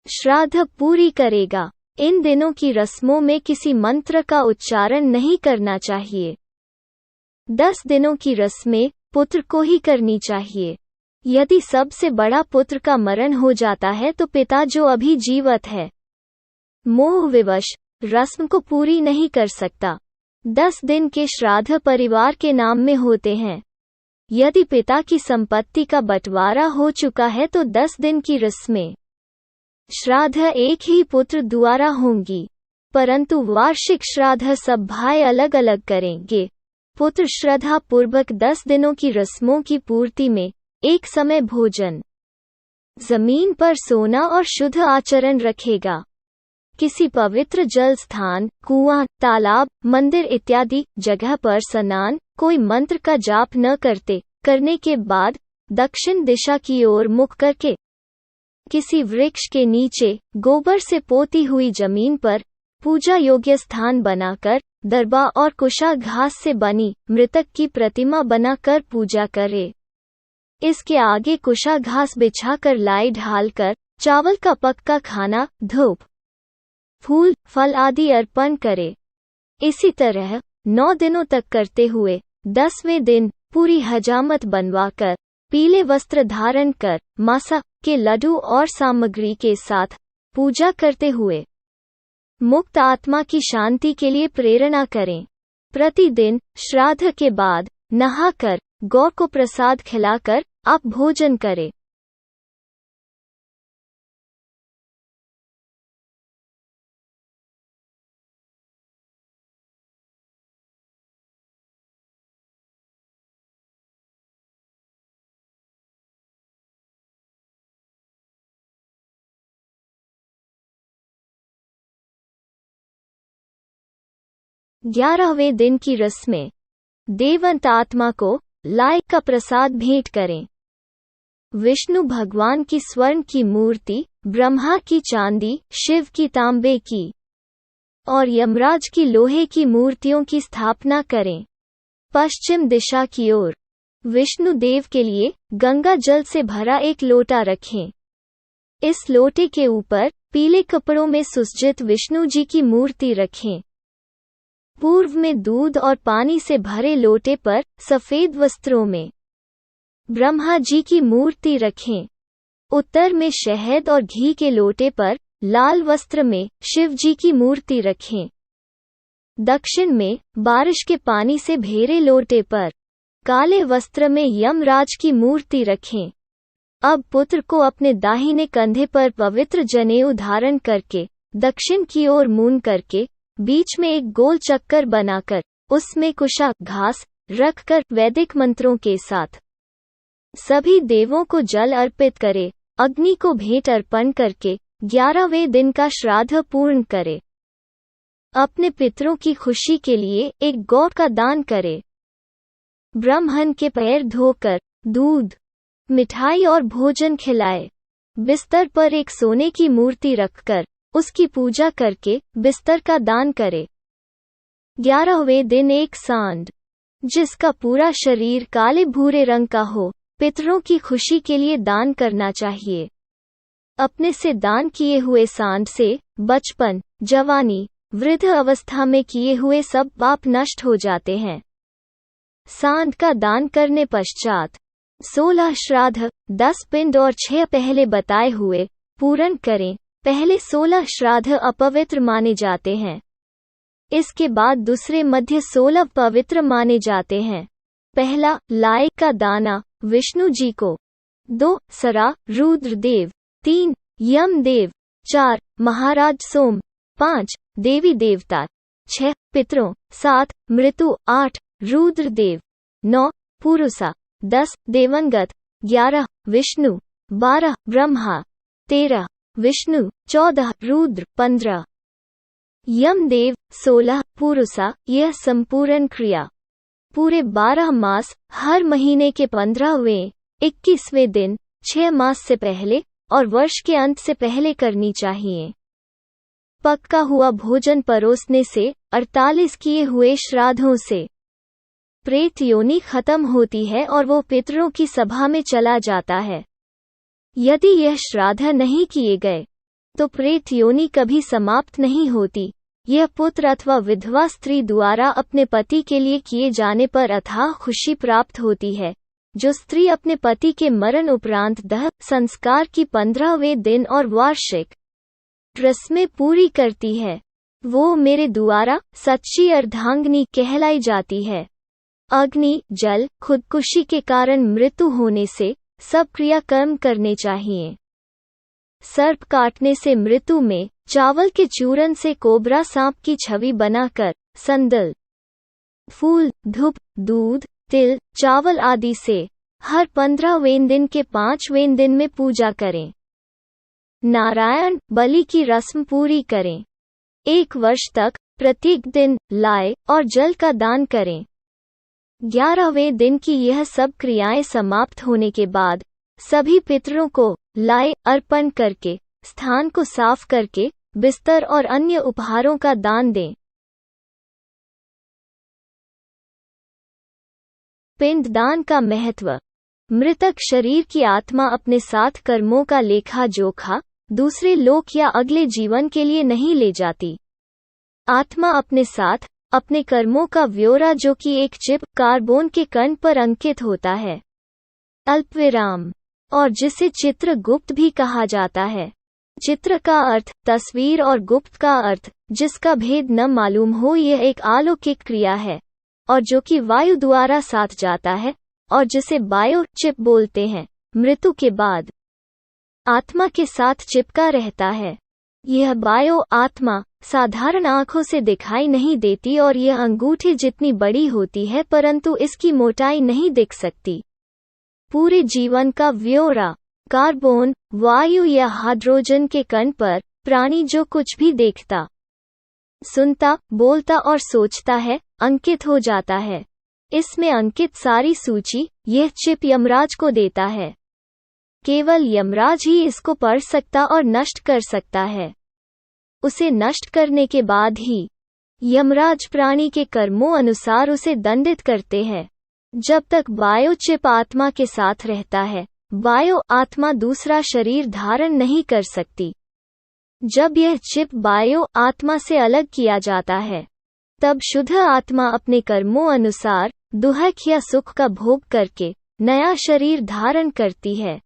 श्राद्ध पूरी करेगा। इन दिनों की रस्मों में किसी मंत्र का उच्चारण नहीं करना चाहिए। 10 दिनों की रस्में पुत्र को ही करनी चाहिए। यदि सबसे बड़ा पुत्र का मरण हो जाता है तो पिता जो अभी जीवित है मोहविवश रस्म को पूरी नहीं कर सकता। 10 दिन के श्राद्ध परिवार के नाम में होते हैं। यदि पिता की संपत्ति का बंटवारा हो चुका है तो 10 दिन की रस्में श्राद्ध एक ही पुत्र द्वारा होंगी, परंतु वार्षिक श्राद्ध सब भाई अलग अलग करेंगे। पुत्र श्रद्धा पूर्वक 10 दिनों की रस्मों की पूर्ति में एक समय भोजन, जमीन पर सोना और शुद्ध आचरण रखेगा। किसी पवित्र जल स्थान, कुआं, तालाब, मंदिर इत्यादि जगह पर स्नान, कोई मंत्र का जाप न करने के बाद दक्षिण दिशा की ओर मुख करके किसी वृक्ष के नीचे गोबर से पोती हुई जमीन पर पूजा योग्य स्थान बनाकर दरबा और कुशा घास से बनी मृतक की प्रतिमा बनाकर पूजा करे। इसके आगे कुशा घास बिछाकर लाई ढालकर चावल का पक्का खाना, धूप, फूल, फल आदि अर्पण करे। इसी तरह 9 दिनों तक करते हुए 10वें दिन पूरी हजामत बनवाकर पीले वस्त्र धारण कर मासा के लड्डू और सामग्री के साथ पूजा करते हुए मुक्त आत्मा की शांति के लिए प्रेरणा करें। प्रतिदिन श्राद्ध के बाद नहाकर गौ को प्रसाद खिलाकर आप भोजन करें। ग्यारहवें दिन की रस्में। देवंत आत्मा को लायक का प्रसाद भेंट करें। विष्णु भगवान की स्वर्ण की मूर्ति, ब्रह्मा की चांदी, शिव की तांबे की और यमराज की लोहे की मूर्तियों की स्थापना करें। पश्चिम दिशा की ओर विष्णु देव के लिए गंगा जल से भरा एक लोटा रखें। इस लोटे के ऊपर पीले कपड़ों में सुसज्जित विष्णु जी की मूर्ति रखें। पूर्व में दूध और पानी से भरे लोटे पर सफेद वस्त्रों में ब्रह्मा जी की मूर्ति रखें। उत्तर में शहद और घी के लोटे पर लाल वस्त्र में शिव जी की मूर्ति रखें। दक्षिण में बारिश के पानी से भेरे लोटे पर काले वस्त्र में यमराज की मूर्ति रखें। अब पुत्र को अपने दाहिने कंधे पर पवित्र जनेऊ धारण करके दक्षिण की ओर मुंह करके बीच में एक गोल चक्कर बनाकर उसमें कुशा घास रखकर वैदिक मंत्रों के साथ सभी देवों को जल अर्पित करे। अग्नि को भेंट अर्पण करके 11वें दिन का श्राद्ध पूर्ण करे। अपने पितरों की खुशी के लिए एक गौ का दान करे। ब्राह्मण के पैर धोकर दूध, मिठाई और भोजन खिलाए। बिस्तर पर एक सोने की मूर्ति रखकर उसकी पूजा करके बिस्तर का दान करे। 11वें दिन एक सांड जिसका पूरा शरीर काले भूरे रंग का हो पितरों की खुशी के लिए दान करना चाहिए। अपने से दान किए हुए सांड से बचपन, जवानी, वृद्ध अवस्था में किए हुए सब पाप नष्ट हो जाते हैं। सांड का दान करने पश्चात 16 श्राद्ध, 10 पिंड और 6 पहले बताए हुए पूर्ण करें। पहले 16 श्राद्ध अपवित्र माने जाते हैं। इसके बाद दूसरे मध्य 16 पवित्र माने जाते हैं। पहला लाए का दाना विष्णु जी को, 2 सरा रुद्रदेव, 3 यमदेव, 4 महाराज सोम, 5 देवी देवता, 6 पितरों, 7 मृत्यु, 8 रुद्रदेव, 9 पुरुषा, 10 देवंगत, 11 विष्णु, 12 ब्रह्मा, 13 विष्णु, 14 रुद्र, 15 यमदेव, 16 पुरुषा। यह संपूर्ण क्रिया पूरे 12 मास हर महीने के 15वें, 21वें दिन, 6 मास से पहले और वर्ष के अंत से पहले करनी चाहिए। पक्का हुआ भोजन परोसने से 48 किए हुए श्राद्धों से प्रेत योनि खत्म होती है और वो पितरों की सभा में चला जाता है। यदि यह श्राद्ध नहीं किए गए तो प्रेत योनि कभी समाप्त नहीं होती। यह पुत्र अथवा विधवा स्त्री द्वारा अपने पति के लिए किए जाने पर अथाह खुशी प्राप्त होती है, जो स्त्री अपने पति के मरण उपरांत दह संस्कार की 15वें दिन और वार्षिक रस्में पूरी करती है, वो मेरे द्वारा सच्ची अर्धांगिनी कहलाई जाती है। अग्नि, जल, खुदकुशी के कारण मृत्यु होने से सब क्रियाकर्म करने चाहिए। सर्प काटने से मृत्यु में चावल के चूरन से कोबरा सांप की छवि बनाकर संदल, फूल, धूप, दूध, तिल, चावल आदि से हर 15वें दिन के 5वें दिन में पूजा करें। नारायण बलि की रस्म पूरी करें। 1 वर्ष तक प्रत्येक दिन लाए और जल का दान करें। 11वें दिन की यह सब क्रियाएं समाप्त होने के बाद सभी पितरों को लाए अर्पण करके स्थान को साफ करके बिस्तर और अन्य उपहारों का दान दें। पिंडदान का महत्व। मृतक शरीर की आत्मा अपने साथ कर्मों का लेखा जोखा दूसरे लोक या अगले जीवन के लिए नहीं ले जाती। आत्मा अपने साथ अपने कर्मों का ब्यौरा, जो कि एक चिप कार्बन के कण पर अंकित होता है, अल्पविराम, और जिसे चित्रगुप्त भी कहा जाता है। चित्र का अर्थ तस्वीर और गुप्त का अर्थ जिसका भेद न मालूम हो। यह एक अलौकिक क्रिया है और जो कि वायु द्वारा साथ जाता है और जिसे बायो चिप बोलते हैं। मृत्यु के बाद आत्मा के साथ चिपका रहता है। यह बायो आत्मा साधारण आंखों से दिखाई नहीं देती और यह अंगूठे जितनी बड़ी होती है, परंतु इसकी मोटाई नहीं दिख सकती। पूरे जीवन का ब्यौरा कार्बन, वायु या हाइड्रोजन के कण पर प्राणी जो कुछ भी देखता, सुनता, बोलता और सोचता है अंकित हो जाता है। इसमें अंकित सारी सूची यह चिप यमराज को देता है। केवल यमराज ही इसको पढ़ सकता और नष्ट कर सकता है। उसे नष्ट करने के बाद ही यमराज प्राणी के कर्मों अनुसार उसे दंडित करते हैं। जब तक बायो चिप आत्मा के साथ रहता है, बायो आत्मा दूसरा शरीर धारण नहीं कर सकती। जब यह चिप बायो आत्मा से अलग किया जाता है, तब शुद्ध आत्मा अपने कर्मों अनुसार दुख या सुख का भोग करके नया शरीर धारण करती है।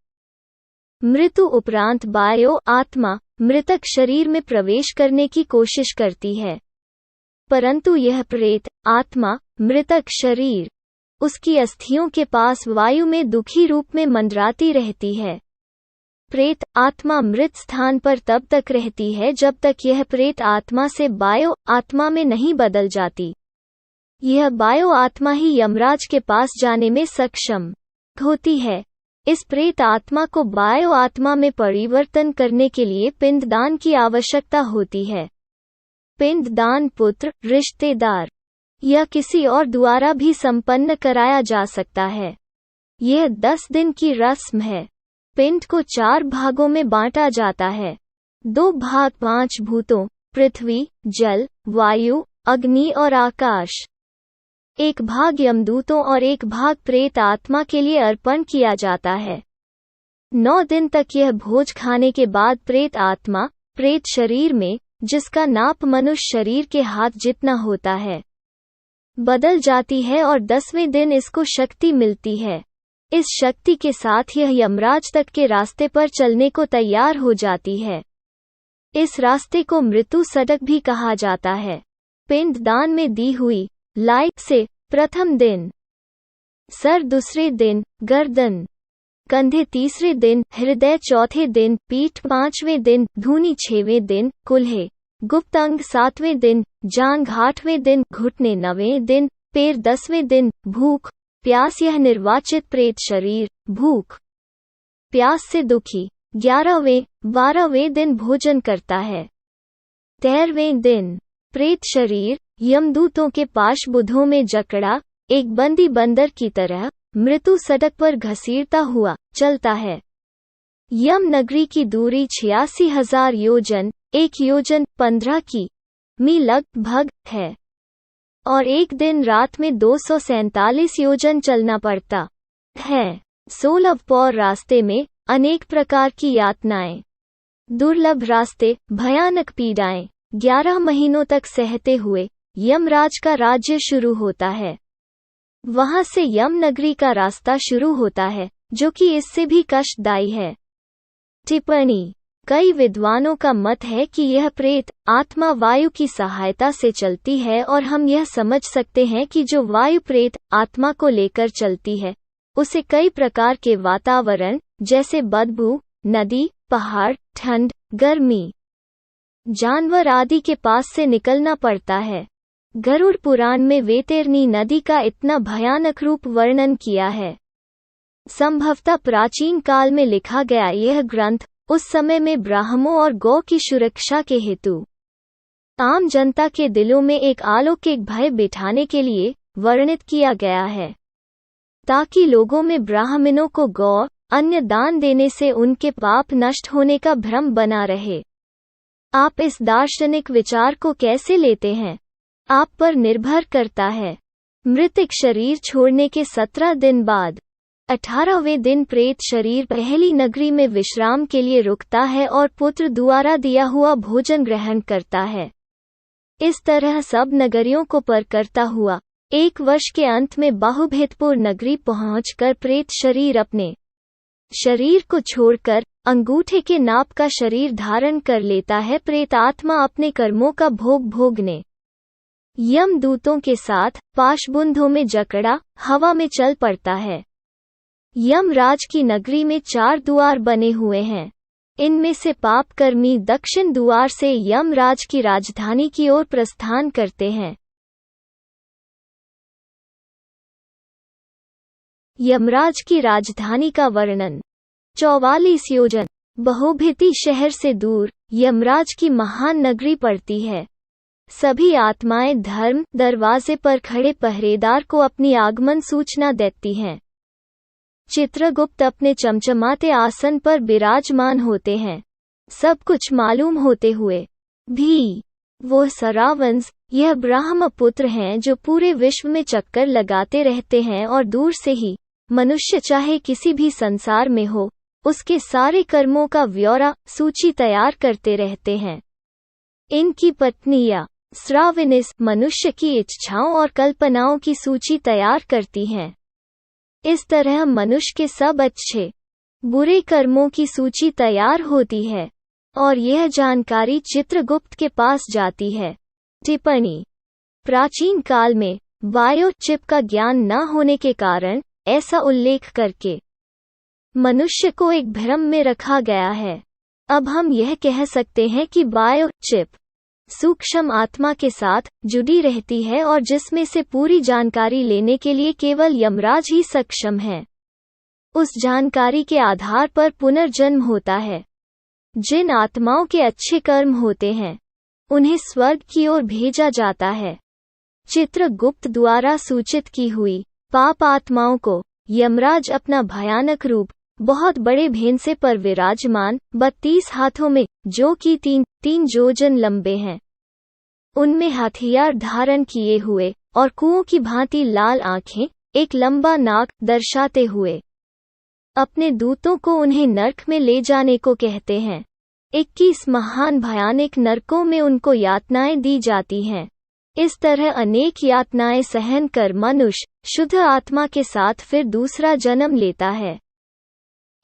मृत्यु उपरांत बायो आत्मा मृतक शरीर में प्रवेश करने की कोशिश करती है, परंतु यह प्रेत आत्मा मृतक शरीर उसकी अस्थियों के पास वायु में दुखी रूप में मंडराती रहती है। प्रेत आत्मा मृत स्थान पर तब तक रहती है जब तक यह प्रेत आत्मा से बायो आत्मा में नहीं बदल जाती। यह बायो आत्मा ही यमराज के पास जाने में सक्षम होती है। इस प्रेत आत्मा को बायो आत्मा में परिवर्तन करने के लिए पिंडदान की आवश्यकता होती है। पिंडदान पुत्र, रिश्तेदार या किसी और द्वारा भी संपन्न कराया जा सकता है। यह 10 दिन की रस्म है। पिंड को 4 भागों में बांटा जाता है। 2 भाग 5 भूतों पृथ्वी, जल, वायु, अग्नि और आकाश। 1 भाग यमदूतों और 1 भाग प्रेत आत्मा के लिए अर्पण किया जाता है। 9 दिन तक यह भोज खाने के बाद प्रेत आत्मा प्रेत शरीर में, जिसका नाप मनुष्य शरीर के हाथ जितना होता है, बदल जाती है और 10वें दिन इसको शक्ति मिलती है। इस शक्ति के साथ यह यमराज तक के रास्ते पर चलने को तैयार हो जाती है। इस रास्ते को मृत्यु सड़क भी कहा जाता है। पिंड दान में दी हुई लाइट से प्रथम दिन, सर दूसरे दिन, गर्दन, कंधे तीसरे दिन, हृदय चौथे दिन, पीठ 5वें दिन, धूनी 6वें दिन, कुल्हे गुप्त अंग 7वें दिन, जांघ 8वें दिन, घुटने 9वें दिन, पैर 10वें दिन, भूख प्यास यह निर्वाचित प्रेत शरीर भूख प्यास से दुखी 11वें 12वें दिन भोजन करता है। 13वें दिन प्रेत शरीर यमदूतों के पाशबुद्धों में जकड़ा एक बंदी बंदर की तरह मृत्यु सड़क पर घसीटता हुआ चलता है। यम नगरी की दूरी 86,000 योजन 1 योजन 15 की मी लगभग है और एक दिन रात में 247 योजन चलना पड़ता है। 16 पौर रास्ते में अनेक प्रकार की यातनाएं, दुर्लभ रास्ते, भयानक पीड़ाएं 11 महीनों तक सहते हुए यमराज का राज्य शुरू होता है। वहां से यम नगरी का रास्ता शुरू होता है, जो कि इससे भी कष्टदायी है। टिप्पणी: कई विद्वानों का मत है कि यह प्रेत आत्मा वायु की सहायता से चलती है और हम यह समझ सकते हैं कि जो वायु प्रेत आत्मा को लेकर चलती है उसे कई प्रकार के वातावरण जैसे बदबू, नदी, पहाड़, ठंड, गर्मी, जानवर आदि के पास से निकलना पड़ता है। गरुड़ पुराण में वैतरणी नदी का इतना भयानक रूप वर्णन किया है। संभवतः प्राचीन काल में लिखा गया यह ग्रंथ उस समय में ब्राह्मणों और गौ की सुरक्षा के हेतु आम जनता के दिलों में एक अलौकिक भय बिठाने के लिए वर्णित किया गया है, ताकि लोगों में ब्राह्मणों को गौ अन्य दान देने से उनके पाप नष्ट होने का भ्रम बना रहे। आप इस दार्शनिक विचार को कैसे लेते हैं, आप पर निर्भर करता है। मृतक शरीर छोड़ने के 17 दिन बाद 18वें दिन प्रेत शरीर पहली नगरी में विश्राम के लिए रुकता है और पुत्र द्वारा दिया हुआ भोजन ग्रहण करता है। इस तरह सब नगरियों को पार करता हुआ 1 वर्ष के अंत में बाहुभेदपुर नगरी पहुंचकर प्रेत शरीर अपने शरीर को छोड़कर अंगूठे के नाप का शरीर धारण कर लेता है। प्रेत आत्मा अपने कर्मों का भोग भोगने यमदूतों के साथ पाशबुंधों में जकड़ा हवा में चल पड़ता है। यमराज की नगरी में 4 द्वार बने हुए हैं। इनमें से पापकर्मी दक्षिण द्वार से यमराज की राजधानी की ओर प्रस्थान करते हैं। यमराज की राजधानी का वर्णन 44 योजन बहुभिति शहर से दूर यमराज की महान नगरी पड़ती है। सभी आत्माएं धर्म दरवाजे पर खड़े पहरेदार को अपनी आगमन सूचना देती हैं। चित्रगुप्त अपने चमचमाते आसन पर विराजमान होते हैं। सब कुछ मालूम होते हुए भी वो सरावंश यह ब्रह्मपुत्र हैं जो पूरे विश्व में चक्कर लगाते रहते हैं और दूर से ही मनुष्य चाहे किसी भी संसार में हो उसके सारे कर्मों का ब्यौरा सूची तैयार करते रहते हैं। इनकी पत्नियां श्रावणिस मनुष्य की इच्छाओं और कल्पनाओं की सूची तैयार करती हैं। इस तरह मनुष्य के सब अच्छे बुरे कर्मों की सूची तैयार होती है और यह जानकारी चित्रगुप्त के पास जाती है। टिप्पणी: प्राचीन काल में बायोचिप का ज्ञान न होने के कारण ऐसा उल्लेख करके मनुष्य को एक भ्रम में रखा गया है। अब हम यह कह सकते हैं कि बायोचिप सूक्ष्म आत्मा के साथ जुड़ी रहती है और जिसमें से पूरी जानकारी लेने के लिए केवल यमराज ही सक्षम है। उस जानकारी के आधार पर पुनर्जन्म होता है। जिन आत्माओं के अच्छे कर्म होते हैं उन्हें स्वर्ग की ओर भेजा जाता है। चित्रगुप्त द्वारा सूचित की हुई पाप आत्माओं को यमराज अपना भयानक रूप बहुत बड़े भेंसे पर विराजमान 32 हाथों में जो कि 3 योजन लंबे हैं, उनमें हथियार धारण किए हुए और कुओं की भांति लाल आंखें, एक लंबा नाक दर्शाते हुए अपने दूतों को उन्हें नरक में ले जाने को कहते हैं। 21 महान भयानक नरकों में उनको यातनाएं दी जाती हैं। इस तरह अनेक यातनाएं सहन कर मनुष्य शुद्ध आत्मा के साथ फिर दूसरा जन्म लेता है।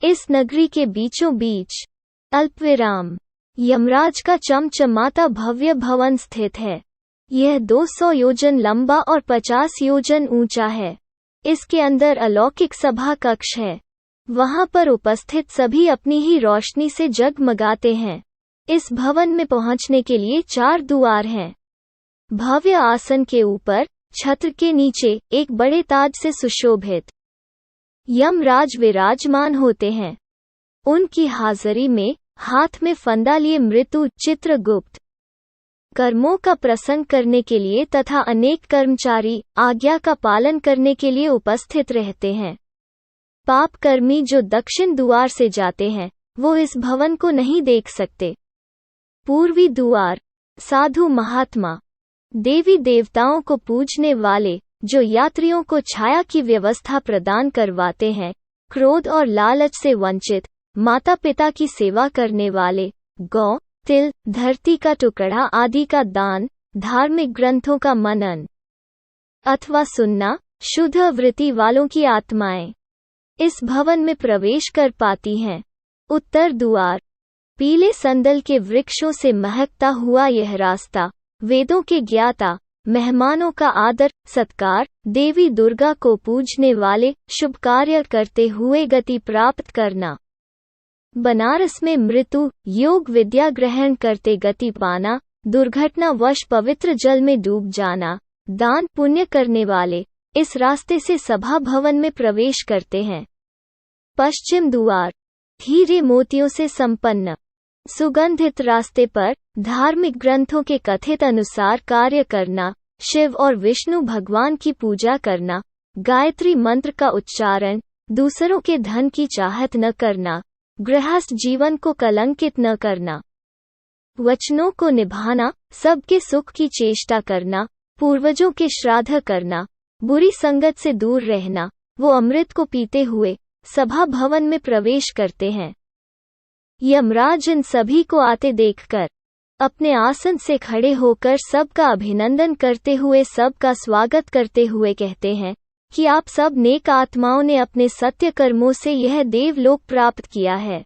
इस नगरी के बीचों बीच अल्पविराम यमराज का चमचमाता भव्य भवन स्थित है। यह 200 योजन लंबा और 50 योजन ऊंचा है। इसके अंदर अलौकिक सभा कक्ष है। वहां पर उपस्थित सभी अपनी ही रोशनी से जगमगाते हैं। इस भवन में पहुंचने के लिए 4 द्वार हैं। भव्य आसन के ऊपर छत्र के नीचे एक बड़े ताज से सुशोभित यमराज विराजमान होते हैं। उनकी हाजिरी में हाथ में फंदा लिए मृत्यु चित्रगुप्त कर्मों का प्रसंग करने के लिए तथा अनेक कर्मचारी आज्ञा का पालन करने के लिए उपस्थित रहते हैं। पाप कर्मी जो दक्षिण द्वार से जाते हैं वो इस भवन को नहीं देख सकते। पूर्वी द्वार साधु महात्मा देवी देवताओं को पूजने वाले जो यात्रियों को छाया की व्यवस्था प्रदान करवाते हैं, क्रोध और लालच से वंचित माता पिता की सेवा करने वाले, गौ तिल धरती का टुकड़ा आदि का दान, धार्मिक ग्रंथों का मनन अथवा सुनना, शुद्ध वृत्ति वालों की आत्माएं इस भवन में प्रवेश कर पाती हैं। उत्तर द्वार पीले संदल के वृक्षों से महकता हुआ यह रास्ता वेदों के ज्ञाता, मेहमानों का आदर सत्कार, देवी दुर्गा को पूजने वाले, शुभ कार्य करते हुए गति प्राप्त करना, बनारस में मृत्यु योग विद्या ग्रहण करते गति पाना, दुर्घटनावश पवित्र जल में डूब जाना, दान पुण्य करने वाले इस रास्ते से सभा भवन में प्रवेश करते हैं। पश्चिम द्वार हीरे मोतियों से संपन्न सुगंधित रास्ते पर धार्मिक ग्रंथों के कथित अनुसार कार्य करना, शिव और विष्णु भगवान की पूजा करना, गायत्री मंत्र का उच्चारण, दूसरों के धन की चाहत न करना, गृहस्थ जीवन को कलंकित न करना, वचनों को निभाना, सबके सुख की चेष्टा करना, पूर्वजों के श्राद्ध करना, बुरी संगत से दूर रहना, वो अमृत को पीते हुए सभा भवन में प्रवेश करते हैं। यमराज इन सभी को आते देखकर अपने आसन से खड़े होकर सबका अभिनंदन करते हुए सबका स्वागत करते हुए कहते हैं कि आप सब नेक आत्माओं ने अपने सत्य कर्मों से यह देवलोक प्राप्त किया है।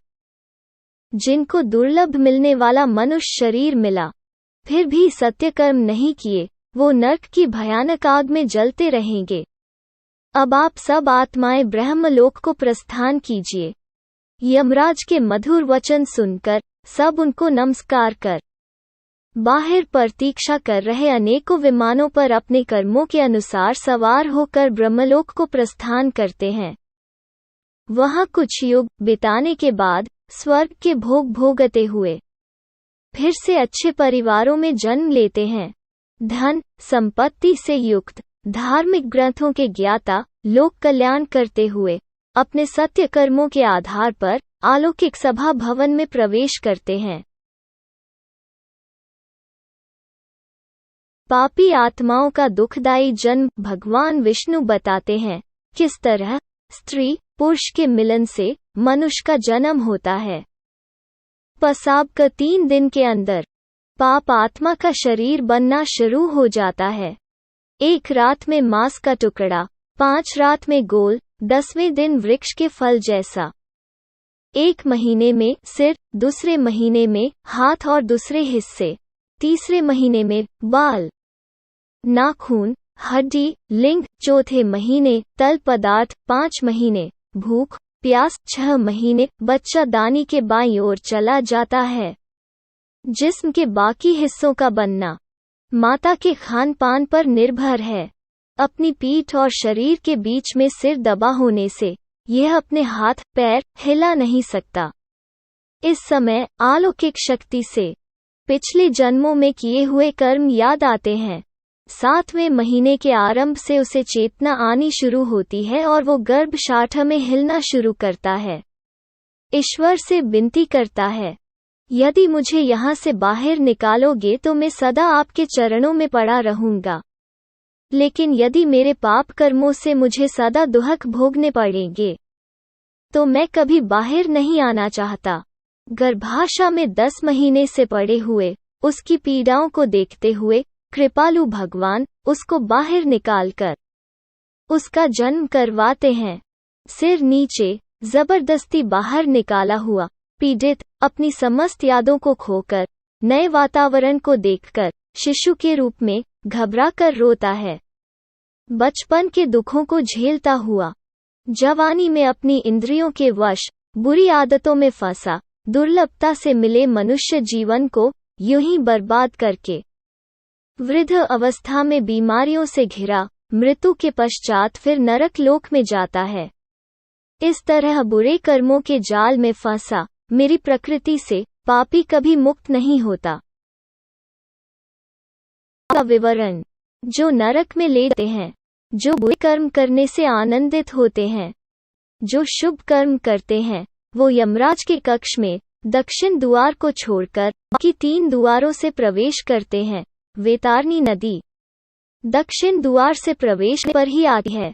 जिनको दुर्लभ मिलने वाला मनुष्य शरीर मिला फिर भी सत्य कर्म नहीं किए, वो नरक की भयानक आग में जलते रहेंगे। अब आप सब आत्माएं ब्रह्मलोक को प्रस्थान कीजिए। यमराज के मधुर वचन सुनकर सब उनको नमस्कार कर बाहर प्रतीक्षा कर रहे अनेकों विमानों पर अपने कर्मों के अनुसार सवार होकर ब्रह्मलोक को प्रस्थान करते हैं। वहां कुछ युग बिताने के बाद स्वर्ग के भोग भोगते हुए फिर से अच्छे परिवारों में जन्म लेते हैं। धन संपत्ति से युक्त धार्मिक ग्रंथों के ज्ञाता लोक कल्याण करते हुए अपने सत्य कर्मों के आधार पर अलौकिक सभा भवन में प्रवेश करते हैं। पापी आत्माओं का दुखदायी जन्म भगवान विष्णु बताते हैं किस तरह स्त्री पुरुष के मिलन से मनुष्य का जन्म होता है। पेशाब का 3 दिन के अंदर पाप आत्मा का शरीर बनना शुरू हो जाता है। 1 रात में मांस का टुकड़ा, 5 रात में गोल, 10वें दिन वृक्ष के फल जैसा। 1 महीने में सिर, दूसरे महीने में हाथ और दूसरे हिस्से, तीसरे महीने में बाल, नाखून, हड्डी, लिंग, चौथे महीने तल पदार्थ, 5 महीने भूख प्यास, 6 महीने बच्चा दानी के बाईं ओर चला जाता है। जिस्म के बाकी हिस्सों का बनना माता के खान पान पर निर्भर है। अपनी पीठ और शरीर के बीच में सिर दबा होने से यह अपने हाथ पैर हिला नहीं सकता। इस समय अलौकिक शक्ति से पिछले जन्मों में किए हुए कर्म याद आते हैं। 7वें महीने के आरंभ से उसे चेतना आनी शुरू होती है और वो गर्भशाठा में हिलना शुरू करता है। ईश्वर से विनती करता है, यदि मुझे यहाँ से बाहर निकालोगे तो मैं सदा आपके चरणों में पड़ा रहूंगा, लेकिन यदि मेरे पाप कर्मों से मुझे सदा दुख भोगने पड़ेंगे तो मैं कभी बाहर नहीं आना चाहता। गर्भाशय में 10 महीने से पड़े हुए उसकी पीड़ाओं को देखते हुए कृपालु भगवान उसको बाहर निकालकर उसका जन्म करवाते हैं। सिर नीचे जबरदस्ती बाहर निकाला हुआ पीड़ित अपनी समस्त यादों को खोकर नए वातावरण को देखकर शिशु के रूप में घबरा कर रोता है। बचपन के दुखों को झेलता हुआ जवानी में अपनी इंद्रियों के वश बुरी आदतों में फंसा दुर्लभता से मिले मनुष्य जीवन को यूं ही बर्बाद करके वृद्ध अवस्था में बीमारियों से घिरा मृत्यु के पश्चात फिर नरक लोक में जाता है। इस तरह बुरे कर्मों के जाल में फंसा मेरी प्रकृति से पापी कभी मुक्त नहीं होता। का विवरण, जो नरक में ले जाते हैं, जो बुरे कर्म करने से आनंदित होते हैं, जो शुभ कर्म करते हैं, वो यमराज के कक्ष में दक्षिण द्वार को छोड़कर बाकी 3 द्वारों से प्रवेश करते हैं। वेतारनी नदी दक्षिण द्वार से प्रवेश पर ही आती है।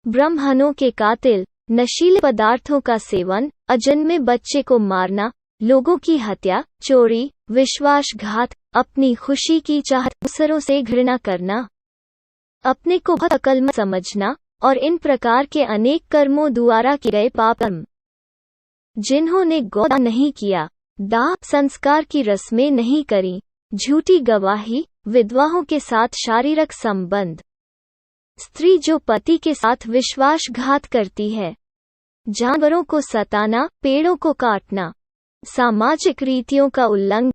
ब्राह्मणों के कातिल, नशीले पदार्थों का सेवन, अजन्मे बच्चे को मारना, लोगों की हत्या, चोरी, विश्वासघात, अपनी खुशी की चाहत दूसरों से घृणा करना, अपने को बहुत अक्लमंद समझना और इन प्रकार के अनेक कर्मों द्वारा किए गए पाप कर्म। जिन्होंने गोदान नहीं किया, दाह संस्कार की रस्में नहीं करी, झूठी गवाही, विधवाओं के साथ शारीरिक संबंध, स्त्री जो पति के साथ विश्वासघात करती है, जानवरों को सताना, पेड़ों को काटना, सामाजिक रीतियों का उल्लंघन,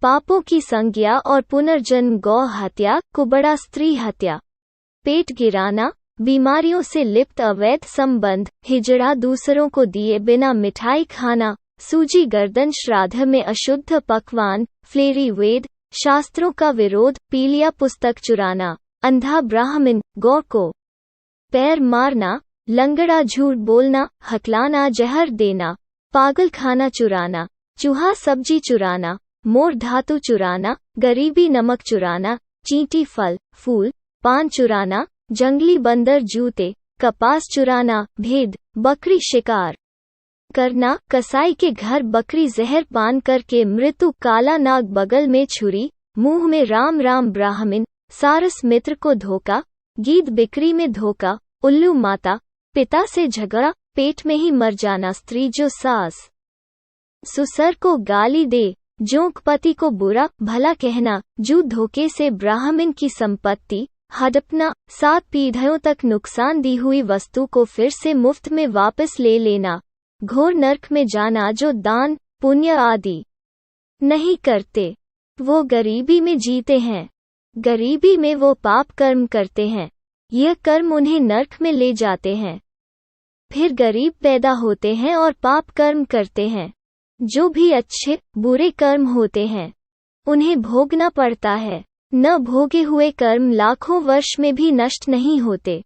पापों की संज्ञा और पुनर्जन्म, गौ हत्या, कुबड़ा स्त्री हत्या, पेट गिराना, बीमारियों से लिप्त अवैध संबंध, हिजड़ा, दूसरों को दिए बिना मिठाई खाना, सूजी गर्दन, श्राद्ध में अशुद्ध पकवान, फ्लेरी, वेद शास्त्रों का विरोध, पीलिया पुस्तक चुराना, अंधा ब्राह्मण, गौ को पैर मारना, लंगड़ा, झूठ बोलना, हकलाना, जहर देना, पागल खाना चुराना, चूहा सब्जी चुराना, मोर धातु चुराना, गरीबी नमक चुराना, चींटी फल फूल पान चुराना, जंगली बंदर जूते कपास चुराना, भेद बकरी शिकार करना, कसाई के घर बकरी जहर पान करके मृत्यु, काला नाग बगल में छुरी, मुंह में राम राम, ब्राह्मण, सारस मित्र को धोखा, गीद बिक्री में धोखा, उल्लू, माता पिता से झगड़ा, पेट में ही मर जाना, स्त्री जो सास ससुर को गाली दे, जोंक पति को बुरा भला कहना, जू धोखे से ब्राह्मण की संपत्ति हड़पना, 7 पीढ़ियों तक नुकसान दी हुई वस्तु को फिर से मुफ्त में वापस ले लेना, घोर नरक में जाना, जो दान पुण्य आदि नहीं करते वो गरीबी में जीते हैं, गरीबी में वो पाप कर्म करते हैं, यह कर्म उन्हें नरक में ले जाते हैं। फिर गरीब पैदा होते हैं और पाप कर्म करते हैं। जो भी अच्छे बुरे कर्म होते हैं उन्हें भोगना पड़ता है। न भोगे हुए कर्म लाखों वर्ष में भी नष्ट नहीं होते।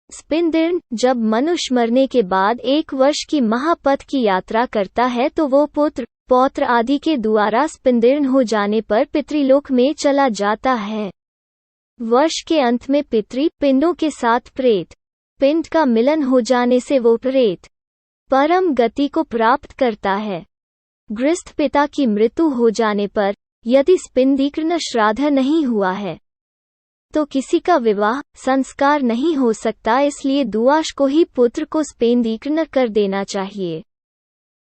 स्पिंदिर्न, जब मनुष्य मरने के बाद 1 वर्ष की महापथ की यात्रा करता है तो वो पुत्र पौत्र आदि के द्वारा स्पिंदिर्न हो जाने पर पितृलोक में चला जाता है। वर्ष के अंत में पितृ पिंडों के साथ प्रेत पिंड का मिलन हो जाने से वो प्रेत परम गति को प्राप्त करता है। गृहस्थ पिता की मृत्यु हो जाने पर यदि स्पिंदीकरण श्राद्ध नहीं हुआ है तो किसी का विवाह संस्कार नहीं हो सकता, इसलिए दुआश को ही पुत्र को स्पिंदीकरण कर देना चाहिए।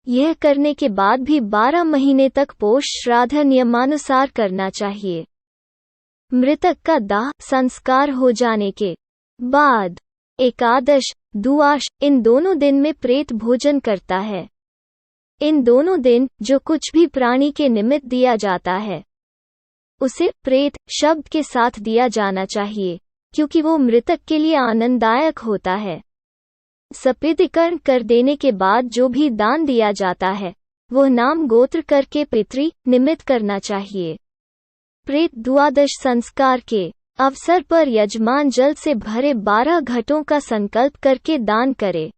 यह करने के बाद भी 12 महीने तक पोष श्राद्ध नियमानुसार करना चाहिए। मृतक का दाह संस्कार हो जाने के बाद एकादश दुआश इन दोनों दिन में प्रेत भोजन करता है। इन दोनों दिन जो कुछ भी प्राणी के निमित्त दिया जाता है उसे प्रेत शब्द के साथ दिया जाना चाहिए, क्योंकि वो मृतक के लिए आनंददायक होता है। सपिंडीकरण कर देने के बाद जो भी दान दिया जाता है वह नाम गोत्र करके पितृ निमित्त करना चाहिए। प्रेत द्वादश संस्कार के अवसर पर यजमान जल से भरे 12 घटों का संकल्प करके दान करे।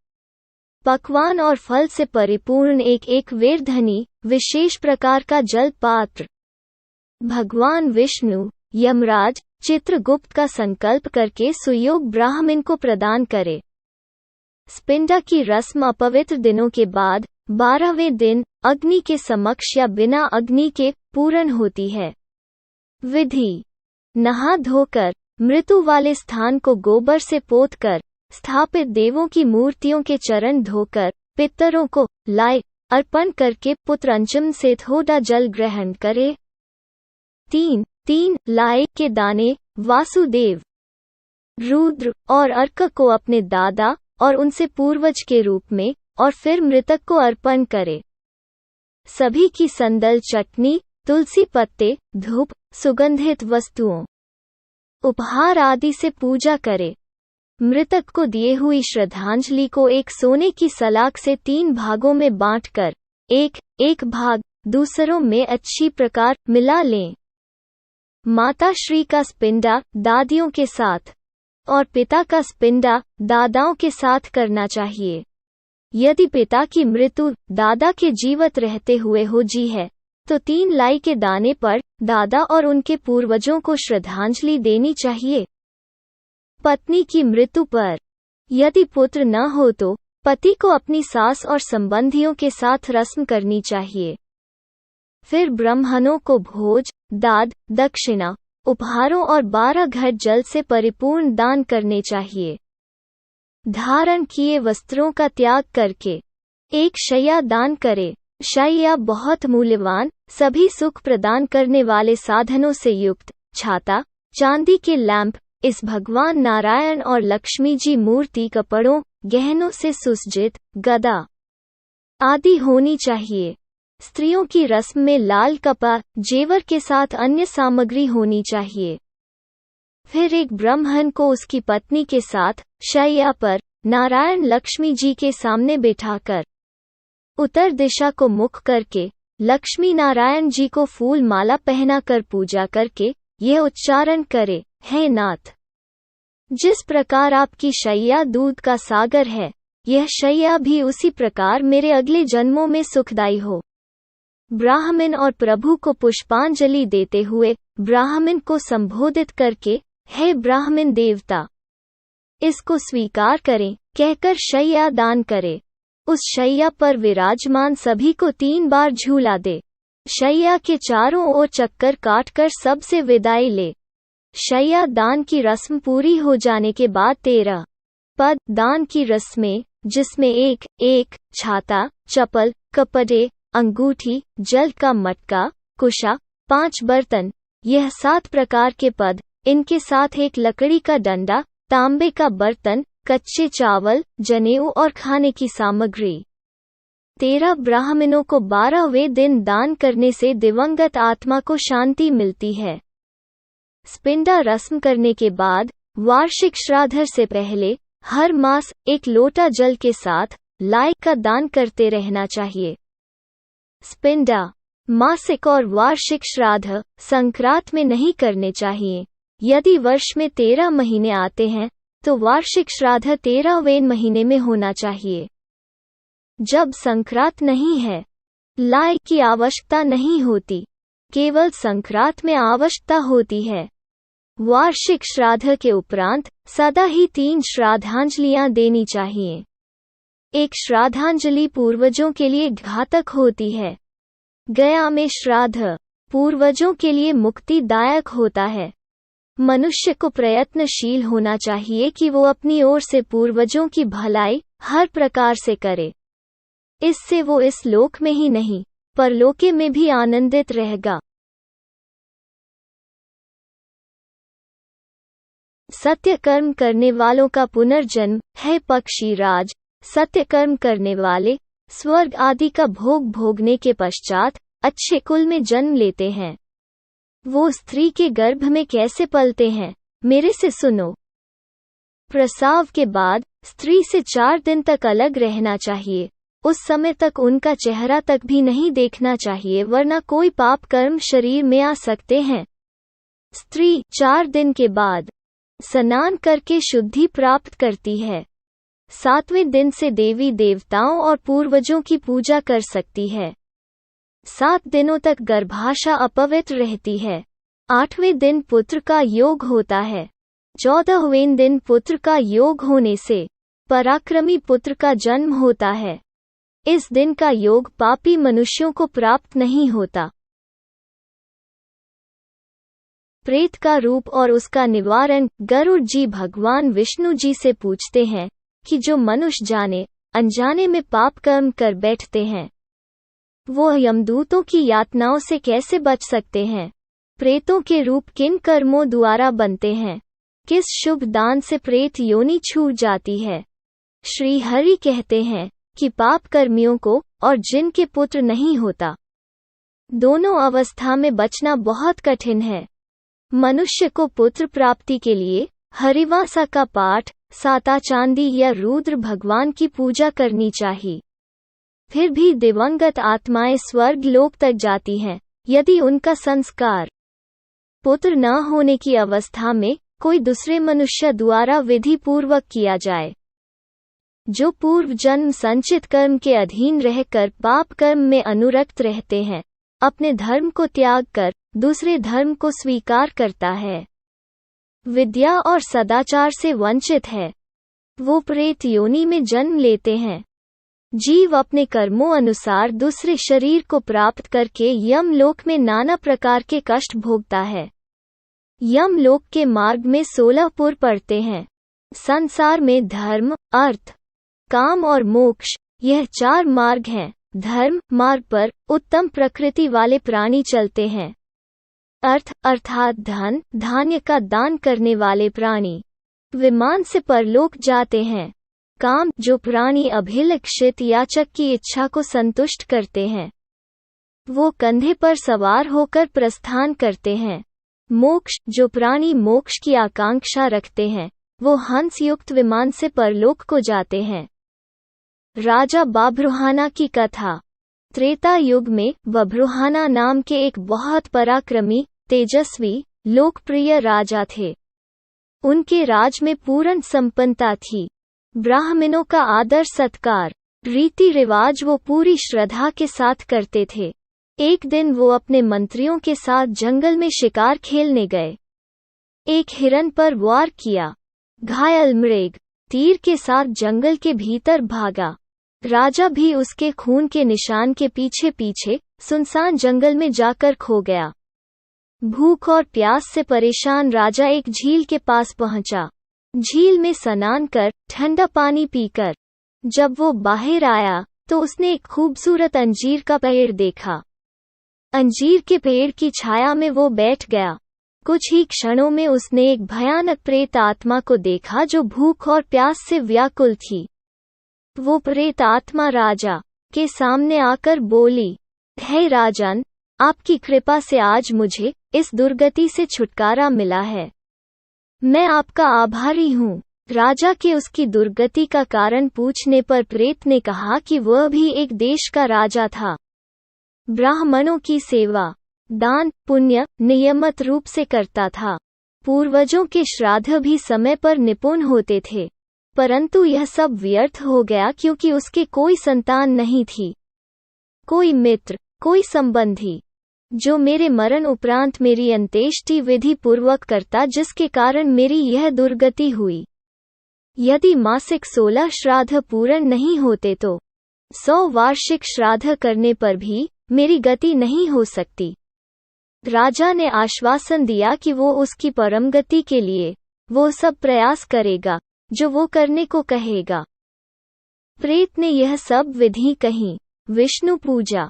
पकवान और फल से परिपूर्ण एक वेरधनी विशेष प्रकार का जल पात्र। भगवान विष्णु, यमराज, चित्रगुप्त का संकल्प करके सुयोग ब्राह्मण को प्रदान करे। स्पिंडा की रस्म अपवित्र दिनों के बाद 12वें दिन अग्नि के समक्ष या बिना अग्नि के पूर्ण होती है। विधि: नहा धोकर मृत्यु वाले स्थान को गोबर से पोतकर स्थापित देवों की मूर्तियों के चरण धोकर पितरों को लाए अर्पण करके पुत्रंचम से थोड़ा जल ग्रहण करे। 3 लाए के दाने वासुदेव, रुद्र और अर्क को अपने दादा और उनसे पूर्वज के रूप में और फिर मृतक को अर्पण करे। सभी की संदल चटनी, तुलसी पत्ते, धूप, सुगंधित वस्तुओं, उपहार आदि से पूजा करे। मृतक को दिए हुई श्रद्धांजलि को एक सोने की सलाख से 3 भागों में बांटकर एक भाग दूसरों में अच्छी प्रकार मिला लें। माता श्री का स्पिंडा दादियों के साथ और पिता का स्पिंडा दादाओं के साथ करना चाहिए। यदि पिता की मृत्यु दादा के जीवित रहते हुए हो जी है तो 3 लाई के दाने पर दादा और उनके पूर्वजों को श्रद्धांजलि देनी चाहिए। पत्नी की मृत्यु पर यदि पुत्र न हो तो पति को अपनी सास और संबंधियों के साथ रस्म करनी चाहिए। फिर ब्राह्मणों को भोज, दाद, दक्षिणा, उपहारों और 12 घट जल से परिपूर्ण दान करने चाहिए। धारण किए वस्त्रों का त्याग करके एक शैया दान करे। शैया बहुत मूल्यवान, सभी सुख प्रदान करने वाले साधनों से युक्त छाता, चांदी के लैंप, इस भगवान नारायण और लक्ष्मी जी मूर्ति कपड़ों, गहनों से सुसज्जित गदा आदि होनी चाहिए। स्त्रियों की रस्म में लाल कपड़ा, जेवर के साथ अन्य सामग्री होनी चाहिए। फिर एक ब्राह्मण को उसकी पत्नी के साथ शैया पर नारायण लक्ष्मी जी के सामने बैठाकर उत्तर दिशा को मुख करके लक्ष्मी नारायण जी को फूल माला पहनाकर पूजा करके यह उच्चारण करे, हे नाथ, जिस प्रकार आपकी शैया दूध का सागर है, यह शैया भी उसी प्रकार मेरे अगले जन्मों में सुखदायी हो। ब्राह्मण और प्रभु को पुष्पांजलि देते हुए ब्राह्मण को संबोधित करके, हे ब्राह्मण देवता, इसको स्वीकार करें कहकर शैया दान करे। उस शैया पर विराजमान सभी को 3 बार झूला दे। शैया के चारों ओर चक्कर काटकर सबसे विदाई ले। शैया दान की रस्म पूरी हो जाने के बाद 13 पद दान की रस्में, जिसमें एक छाता, चप्पल, कपड़े, अंगूठी, जल का मटका, कुशा, 5 बर्तन, यह 7 प्रकार के पद, इनके साथ एक लकड़ी का डंडा, तांबे का बर्तन, कच्चे चावल, जनेऊ और खाने की सामग्री। 13 ब्राह्मणों को 12वें दिन दान करने से दिवंगत आत्मा को शांति मिलती है। स्पिंडा रस्म करने के बाद वार्षिक श्राद्ध से पहले हर मास 1 लोटा जल के साथ लाई का दान करते रहना चाहिए। स्पिंडा मासिक और वार्षिक श्राद्ध संक्रांत में नहीं करने चाहिए। यदि वर्ष में 13 महीने आते हैं तो वार्षिक श्राद्ध 13वें महीने में होना चाहिए। जब संक्रांत नहीं है, लाई की आवश्यकता नहीं होती, केवल संक्रांत में आवश्यकता होती है। वार्षिक श्राद्ध के उपरांत सदा ही 3 श्राद्धांजलियां देनी चाहिए। एक श्राद्धांजलि पूर्वजों के लिए घातक होती है। गया में श्राद्ध पूर्वजों के लिए मुक्तिदायक होता है। मनुष्य को प्रयत्नशील होना चाहिए कि वो अपनी ओर से पूर्वजों की भलाई हर प्रकार से करे। इससे वो इस लोक में ही नहीं, परलोके में भी आनंदित रहेगा। सत्य कर्म करने वालों का पुनर्जन्म है पक्षी राज। सत्य कर्म करने वाले स्वर्ग आदि का भोग भोगने के पश्चात अच्छे कुल में जन्म लेते हैं। वो स्त्री के गर्भ में कैसे पलते हैं, मेरे से सुनो। प्रसव के बाद स्त्री से 4 दिन तक अलग रहना चाहिए। उस समय तक उनका चेहरा तक भी नहीं देखना चाहिए, वरना कोई पाप कर्म शरीर में आ सकते हैं। स्त्री 4 दिन के बाद स्नान करके शुद्धि प्राप्त करती है। 7वें दिन से देवी देवताओं और पूर्वजों की पूजा कर सकती है। 7 दिनों तक गर्भाशय अपवित्र रहती है। 8वें दिन पुत्र का योग होता है। 14वें दिन पुत्र का योग होने से पराक्रमी पुत्र का जन्म होता है। इस दिन का योग पापी मनुष्यों को प्राप्त नहीं होता। प्रेत का रूप और उसका निवारण। गरुड़ जी भगवान विष्णु जी से पूछते हैं कि जो मनुष्य जाने अनजाने में पाप कर्म कर बैठते हैं, वो यमदूतों की यातनाओं से कैसे बच सकते हैं? प्रेतों के रूप किन कर्मों द्वारा बनते हैं? किस शुभ दान से प्रेत योनि छूट जाती है? श्री हरि कहते हैं कि पाप कर्मियों को और जिनके पुत्र नहीं होता, दोनों अवस्था में बचना बहुत कठिन है। मनुष्य को पुत्र प्राप्ति के लिए हरिवासा का पाठ, साता चांदी या रुद्र भगवान की पूजा करनी चाहिए। फिर भी दिवंगत आत्माएं स्वर्ग लोक तक जाती हैं यदि उनका संस्कार पुत्र न होने की अवस्था में कोई दूसरे मनुष्य द्वारा विधि पूर्वक किया जाए। जो पूर्व जन्म संचित कर्म के अधीन रहकर पाप कर्म में अनुरक्त रहते हैं, अपने धर्म को त्याग कर दूसरे धर्म को स्वीकार करता है, विद्या और सदाचार से वंचित है, वो प्रेत योनि में जन्म लेते हैं। जीव अपने कर्मों अनुसार दूसरे शरीर को प्राप्त करके यम लोक में नाना प्रकार के कष्ट भोगता है। यम लोक के मार्ग में 16 पुर पड़ते हैं। संसार में धर्म, अर्थ, काम और मोक्ष, यह 4 मार्ग हैं। धर्म मार्ग पर उत्तम प्रकृति वाले प्राणी चलते हैं। अर्थ अर्थात धन धान्य का दान करने वाले प्राणी विमान से परलोक जाते हैं। काम जो प्राणी अभिलक्षित याचक की इच्छा को संतुष्ट करते हैं, वो कंधे पर सवार होकर प्रस्थान करते हैं। मोक्ष जो प्राणी मोक्ष की आकांक्षा रखते हैं, वो हंस युक्त विमान से परलोक को जाते हैं। राजा बब्रुहाना की कथा। त्रेता युग में बब्रुहाना नाम के एक बहुत पराक्रमी, तेजस्वी, लोकप्रिय राजा थे। उनके राज में पूर्ण संपन्नता थी। ब्राह्मणों का आदर सत्कार, रीति रिवाज वो पूरी श्रद्धा के साथ करते थे। एक दिन वो अपने मंत्रियों के साथ जंगल में शिकार खेलने गए। एक हिरन पर वार किया। घायल मृग तीर के साथ जंगल के भीतर भागा। राजा भी उसके खून के निशान के पीछे पीछे सुनसान जंगल में जाकर खो गया। भूख और प्यास से परेशान राजा एक झील के पास पहुंचा। झील में स्नान कर ठंडा पानी पीकर जब वो बाहर आया तो उसने एक खूबसूरत अंजीर का पेड़ देखा। अंजीर के पेड़ की छाया में वो बैठ गया। कुछ ही क्षणों में उसने एक भयानक प्रेत आत्मा को देखा जो भूख और प्यास से व्याकुल थी। वो प्रेत आत्मा राजा के सामने आकर बोली, हे राजन, आपकी कृपा से आज मुझे इस दुर्गति से छुटकारा मिला है। मैं आपका आभारी हूँ। राजा के उसकी दुर्गति का कारण पूछने पर प्रेत ने कहा कि वह भी एक देश का राजा था। ब्राह्मणों की सेवा, दान, पुण्य नियमित रूप से करता था। पूर्वजों के श्राद्ध भी समय पर निपुण होते थे। परंतु यह सब व्यर्थ हो गया क्योंकि उसके कोई संतान नहीं थी, कोई मित्र, कोई संबंधी जो मेरे मरण उपरांत मेरी अंत्येष्टि विधि पूर्वक करता, जिसके कारण मेरी यह दुर्गति हुई। यदि मासिक 16 श्राद्ध पूर्ण नहीं होते तो 100 वार्षिक श्राद्ध करने पर भी मेरी गति नहीं हो सकती। राजा ने आश्वासन दिया कि वो उसकी परम गति के लिए वो सब प्रयास करेगा जो वो करने को कहेगा। प्रेत ने यह सब विधि कही। विष्णु पूजा।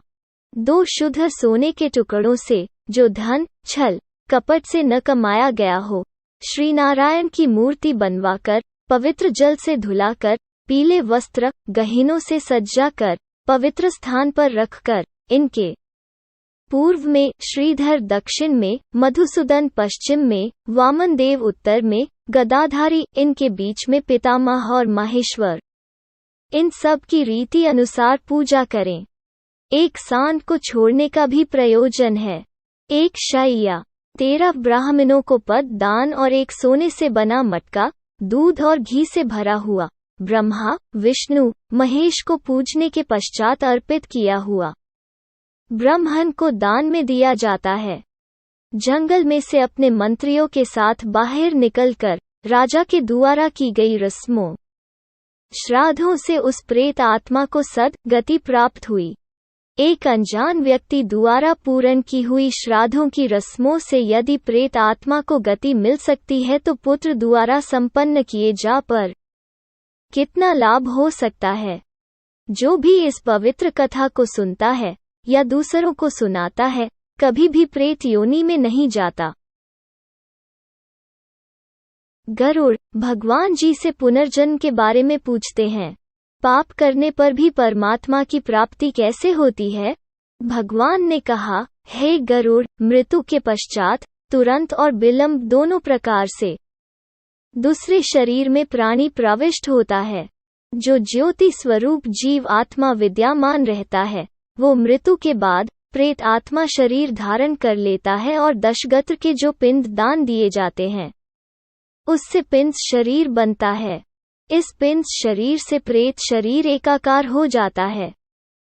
2 शुद्ध सोने के टुकड़ों से जो धन छल कपट से न कमाया गया हो, श्री नारायण की मूर्ति बनवाकर पवित्र जल से धुलाकर पीले वस्त्र गहनों से सज्जाकर पवित्र स्थान पर रखकर, इनके पूर्व में श्रीधर दक्षिण में, मधुसूदन पश्चिम में, वामन देव उत्तर में, गदाधारी इनके बीच में पितामह और माहेश्वर, इन सब की रीति अनुसार पूजा करें। एक सांड को छोड़ने का भी प्रयोजन है। एक शैया, 13 ब्राह्मणों को पद दान और एक सोने से बना मटका दूध और घी से भरा हुआ ब्रह्मा, विष्णु, महेश को पूजने के पश्चात अर्पित किया हुआ ब्रह्मन को दान में दिया जाता है। जंगल में से अपने मंत्रियों के साथ बाहर निकलकर राजा के द्वारा की गई रस्मों श्राद्धों से उस प्रेत आत्मा को सद्गति प्राप्त हुई। एक अनजान व्यक्ति द्वारा पूर्ण की हुई श्राद्धों की रस्मों से यदि प्रेत आत्मा को गति मिल सकती है तो पुत्र द्वारा संपन्न किए जा पर कितना लाभ हो सकता है। जो भी इस पवित्र कथा को सुनता है या दूसरों को सुनाता है कभी भी प्रेत योनि में नहीं जाता। गरुड़ भगवान जी से पुनर्जन्म के बारे में पूछते हैं। पाप करने पर भी परमात्मा की प्राप्ति कैसे होती है? भगवान ने कहा, हे गरुड़, मृत्यु के पश्चात तुरंत और विलंब दोनों प्रकार से दूसरे शरीर में प्राणी प्रविष्ट होता है। जो ज्योति स्वरूप जीव आत्मा विद्यमान रहता है वो मृत्यु के बाद प्रेत आत्मा शरीर धारण कर लेता है और दशगत्र के जो पिंड दान दिए जाते हैं उससे पिंड शरीर बनता है। इस पिंड शरीर से प्रेत शरीर एकाकार हो जाता है।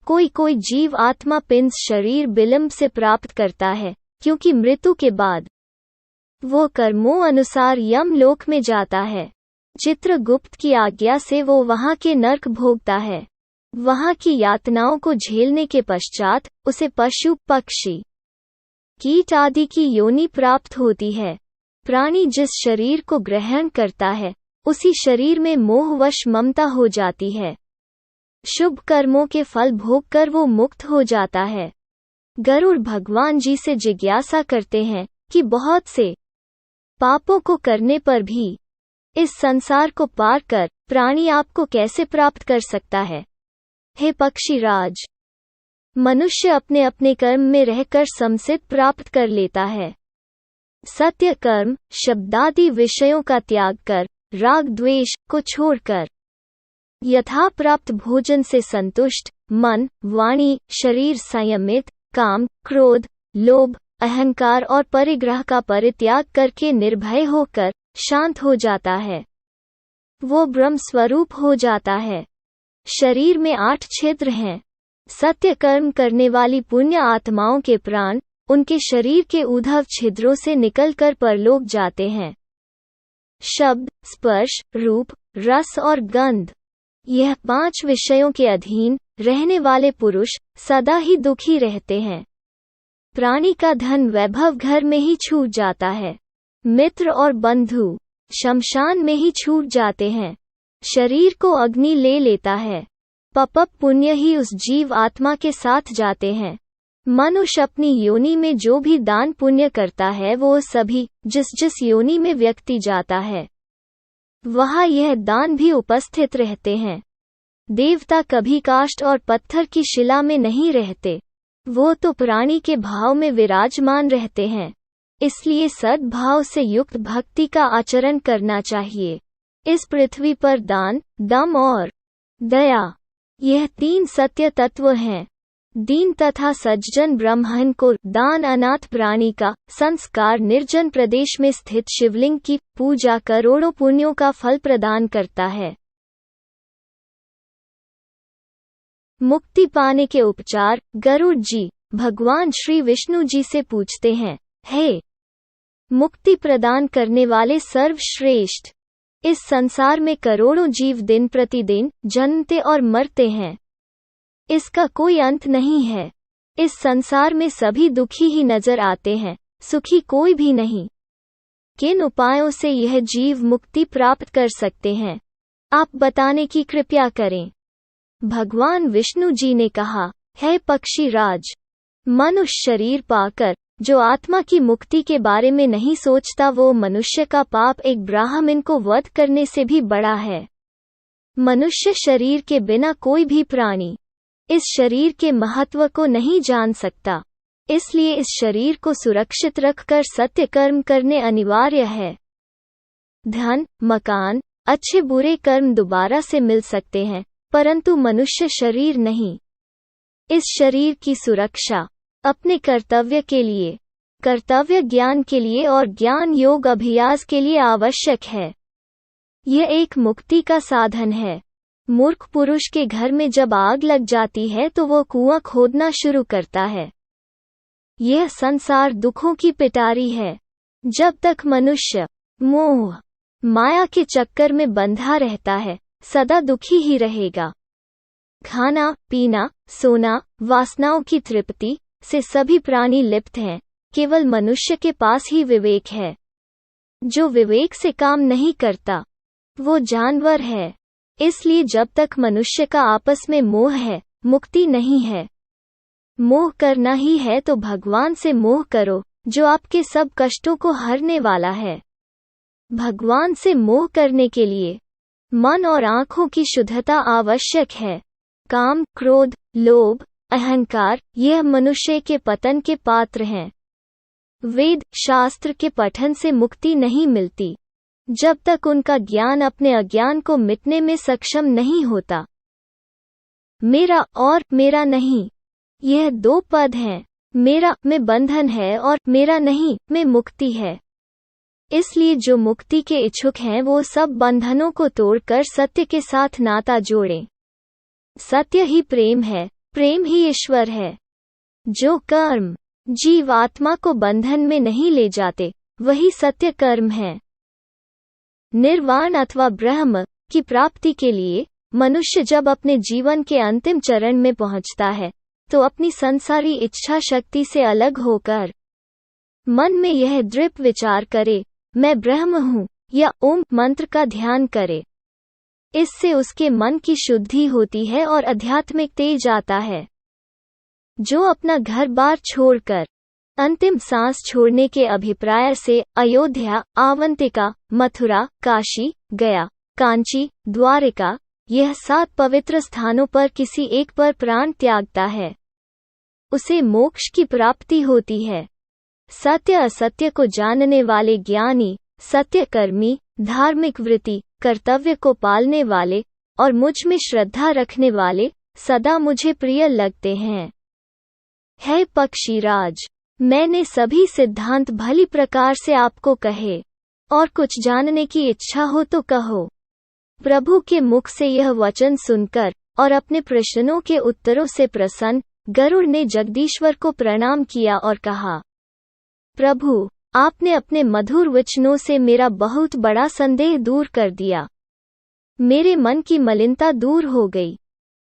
कोई कोई जीव आत्मा पिंड शरीर विलंब से प्राप्त करता है क्योंकि मृत्यु के बाद वो कर्मों अनुसार यम लोक में जाता है। चित्रगुप्त की आज्ञा से वो वहां के नरक भोगता है। वहां की यातनाओं को झेलने के पश्चात उसे पशु, पक्षी, कीट आदि की योनि प्राप्त होती है। प्राणी जिस शरीर को ग्रहण करता है उसी शरीर में मोहवश ममता हो जाती है। शुभ कर्मों के फल भोगकर वो मुक्त हो जाता है। गरुड़ भगवान जी से जिज्ञासा करते हैं कि बहुत से पापों को करने पर भी इस संसार को पार कर प्राणी आपको कैसे प्राप्त कर सकता है? हे पक्षीराज, मनुष्य अपने अपने कर्म में रहकर समसिद्धि प्राप्त कर लेता है। सत्य कर्म शब्दादि विषयों का त्याग कर राग द्वेष को छोड़कर यथा प्राप्त भोजन से संतुष्ट मन, वाणी, शरीर संयमित, काम, क्रोध, लोभ, अहंकार और परिग्रह का परित्याग करके निर्भय होकर शांत हो जाता है। वो ब्रह्म स्वरूप हो जाता है। शरीर में 8 छिद्र हैं। सत्य कर्म करने वाली पुण्य आत्माओं के प्राण उनके शरीर के ऊर्ध्व छिद्रों से निकलकर परलोक जाते हैं। शब्द, स्पर्श, रूप, रस और गंध, यह 5 विषयों के अधीन रहने वाले पुरुष सदा ही दुखी रहते हैं। प्राणी का धन वैभव घर में ही छूट जाता है। मित्र और बंधु शमशान में ही छूट जाते हैं। शरीर को अग्नि ले लेता है। पप पुण्य ही उस जीव आत्मा के साथ जाते हैं। मनुष्य अपनी योनि में जो भी दान पुण्य करता है वो सभी जिस जिस योनि में व्यक्ति जाता है वहाँ यह दान भी उपस्थित रहते हैं। देवता कभी काष्ठ और पत्थर की शिला में नहीं रहते, वो तो प्राणी के भाव में विराजमान रहते हैं। इसलिए सद्भाव से युक्त भक्ति का आचरण करना चाहिए। इस पृथ्वी पर दान, दम और दया, यह 3 सत्य तत्व हैं। दीन तथा सज्जन ब्राह्मण को दान अनाथ प्राणी का संस्कार निर्जन प्रदेश में स्थित शिवलिंग की पूजा करोड़ों पुण्यों का फल प्रदान करता है। मुक्ति पाने के उपचार गरुड़ जी भगवान श्री विष्णु जी से पूछते हैं, हे मुक्ति प्रदान करने वाले सर्वश्रेष्ठ, इस संसार में करोड़ों जीव दिन प्रतिदिन जन्मते और मरते हैं। इसका कोई अंत नहीं है। इस संसार में सभी दुखी ही नजर आते हैं, सुखी कोई भी नहीं। किन उपायों से यह जीव मुक्ति प्राप्त कर सकते हैं, आप बताने की कृपया करें। भगवान विष्णु जी ने कहा, हे पक्षीराज, मनुष्य शरीर पाकर जो आत्मा की मुक्ति के बारे में नहीं सोचता वो मनुष्य का पाप एक ब्राह्मण को वध करने से भी बड़ा है। मनुष्य शरीर के बिना कोई भी प्राणी इस शरीर के महत्व को नहीं जान सकता। इसलिए इस शरीर को सुरक्षित रखकर सत्य कर्म करने अनिवार्य है। धन, मकान, अच्छे बुरे कर्म दोबारा से मिल सकते हैं, परंतु मनुष्य शरीर नहीं। इस शरीर की सुरक्षा अपने कर्तव्य के लिए, कर्तव्य ज्ञान के लिए और ज्ञान योग अभ्यास के लिए आवश्यक है। यह एक मुक्ति का साधन है। मूर्ख पुरुष के घर में जब आग लग जाती है तो वो कुआं खोदना शुरू करता है। यह संसार दुखों की पिटारी है। जब तक मनुष्य मोह माया के चक्कर में बंधा रहता है, सदा दुखी ही रहेगा। खाना पीना सोना वासनाओं की तृप्ति से सभी प्राणी लिप्त हैं। केवल मनुष्य के पास ही विवेक है। जो विवेक से काम नहीं करता वो जानवर है। इसलिए जब तक मनुष्य का आपस में मोह है, मुक्ति नहीं है। मोह करना ही है तो भगवान से मोह करो, जो आपके सब कष्टों को हरने वाला है। भगवान से मोह करने के लिए मन और आँखों की शुद्धता आवश्यक है। काम क्रोध लोभ अहंकार यह मनुष्य के पतन के पात्र हैं। वेद शास्त्र के पठन से मुक्ति नहीं मिलती जब तक उनका ज्ञान अपने अज्ञान को मिटने में सक्षम नहीं होता। मेरा और मेरा नहीं, यह दो पद हैं। मेरा में बंधन है और मेरा नहीं में मुक्ति है। इसलिए जो मुक्ति के इच्छुक हैं वो सब बंधनों को तोड़कर सत्य के साथ नाता जोड़ें। सत्य ही प्रेम है, प्रेम ही ईश्वर है। जो कर्म जीवात्मा को बंधन में नहीं ले जाते वही सत्य कर्म है। निर्वाण अथवा ब्रह्म की प्राप्ति के लिए मनुष्य जब अपने जीवन के अंतिम चरण में पहुंचता है तो अपनी संसारी इच्छा शक्ति से अलग होकर मन में यह दृढ़ विचार करे, मैं ब्रह्म हूँ, या ओम मंत्र का ध्यान करे। इससे उसके मन की शुद्धि होती है और आध्यात्मिक तेज आता है। जो अपना घर बार छोड़कर अंतिम सांस छोड़ने के अभिप्राय से अयोध्या आवंतिका मथुरा काशी गया कांची द्वारिका यह 7 पवित्र स्थानों पर किसी एक पर प्राण त्यागता है, उसे मोक्ष की प्राप्ति होती है। सत्य असत्य को जानने वाले ज्ञानी सत्यकर्मी धार्मिक वृत्ति कर्तव्य को पालने वाले और मुझ में श्रद्धा रखने वाले सदा मुझे प्रिय लगते हैं। हे पक्षीराज, मैंने सभी सिद्धांत भली प्रकार से आपको कहे, और कुछ जानने की इच्छा हो तो कहो। प्रभु के मुख से यह वचन सुनकर और अपने प्रश्नों के उत्तरों से प्रसन्न गरुड़ ने जगदीश्वर को प्रणाम किया और कहा, प्रभु, आपने अपने मधुर वचनों से मेरा बहुत बड़ा संदेह दूर कर दिया। मेरे मन की मलिनता दूर हो गई।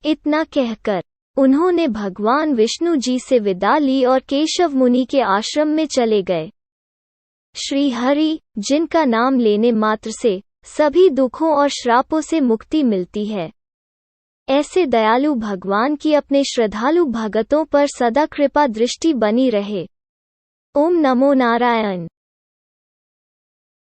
इतना कहकर उन्होंने भगवान विष्णु जी से विदा ली और केशव मुनि के आश्रम में चले गए। श्री हरि, जिनका नाम लेने मात्र से सभी दुखों और श्रापों से मुक्ति मिलती है, ऐसे दयालु भगवान की अपने श्रद्धालु भगतों पर सदा कृपा दृष्टि बनी रहे। ओम नमो नारायण।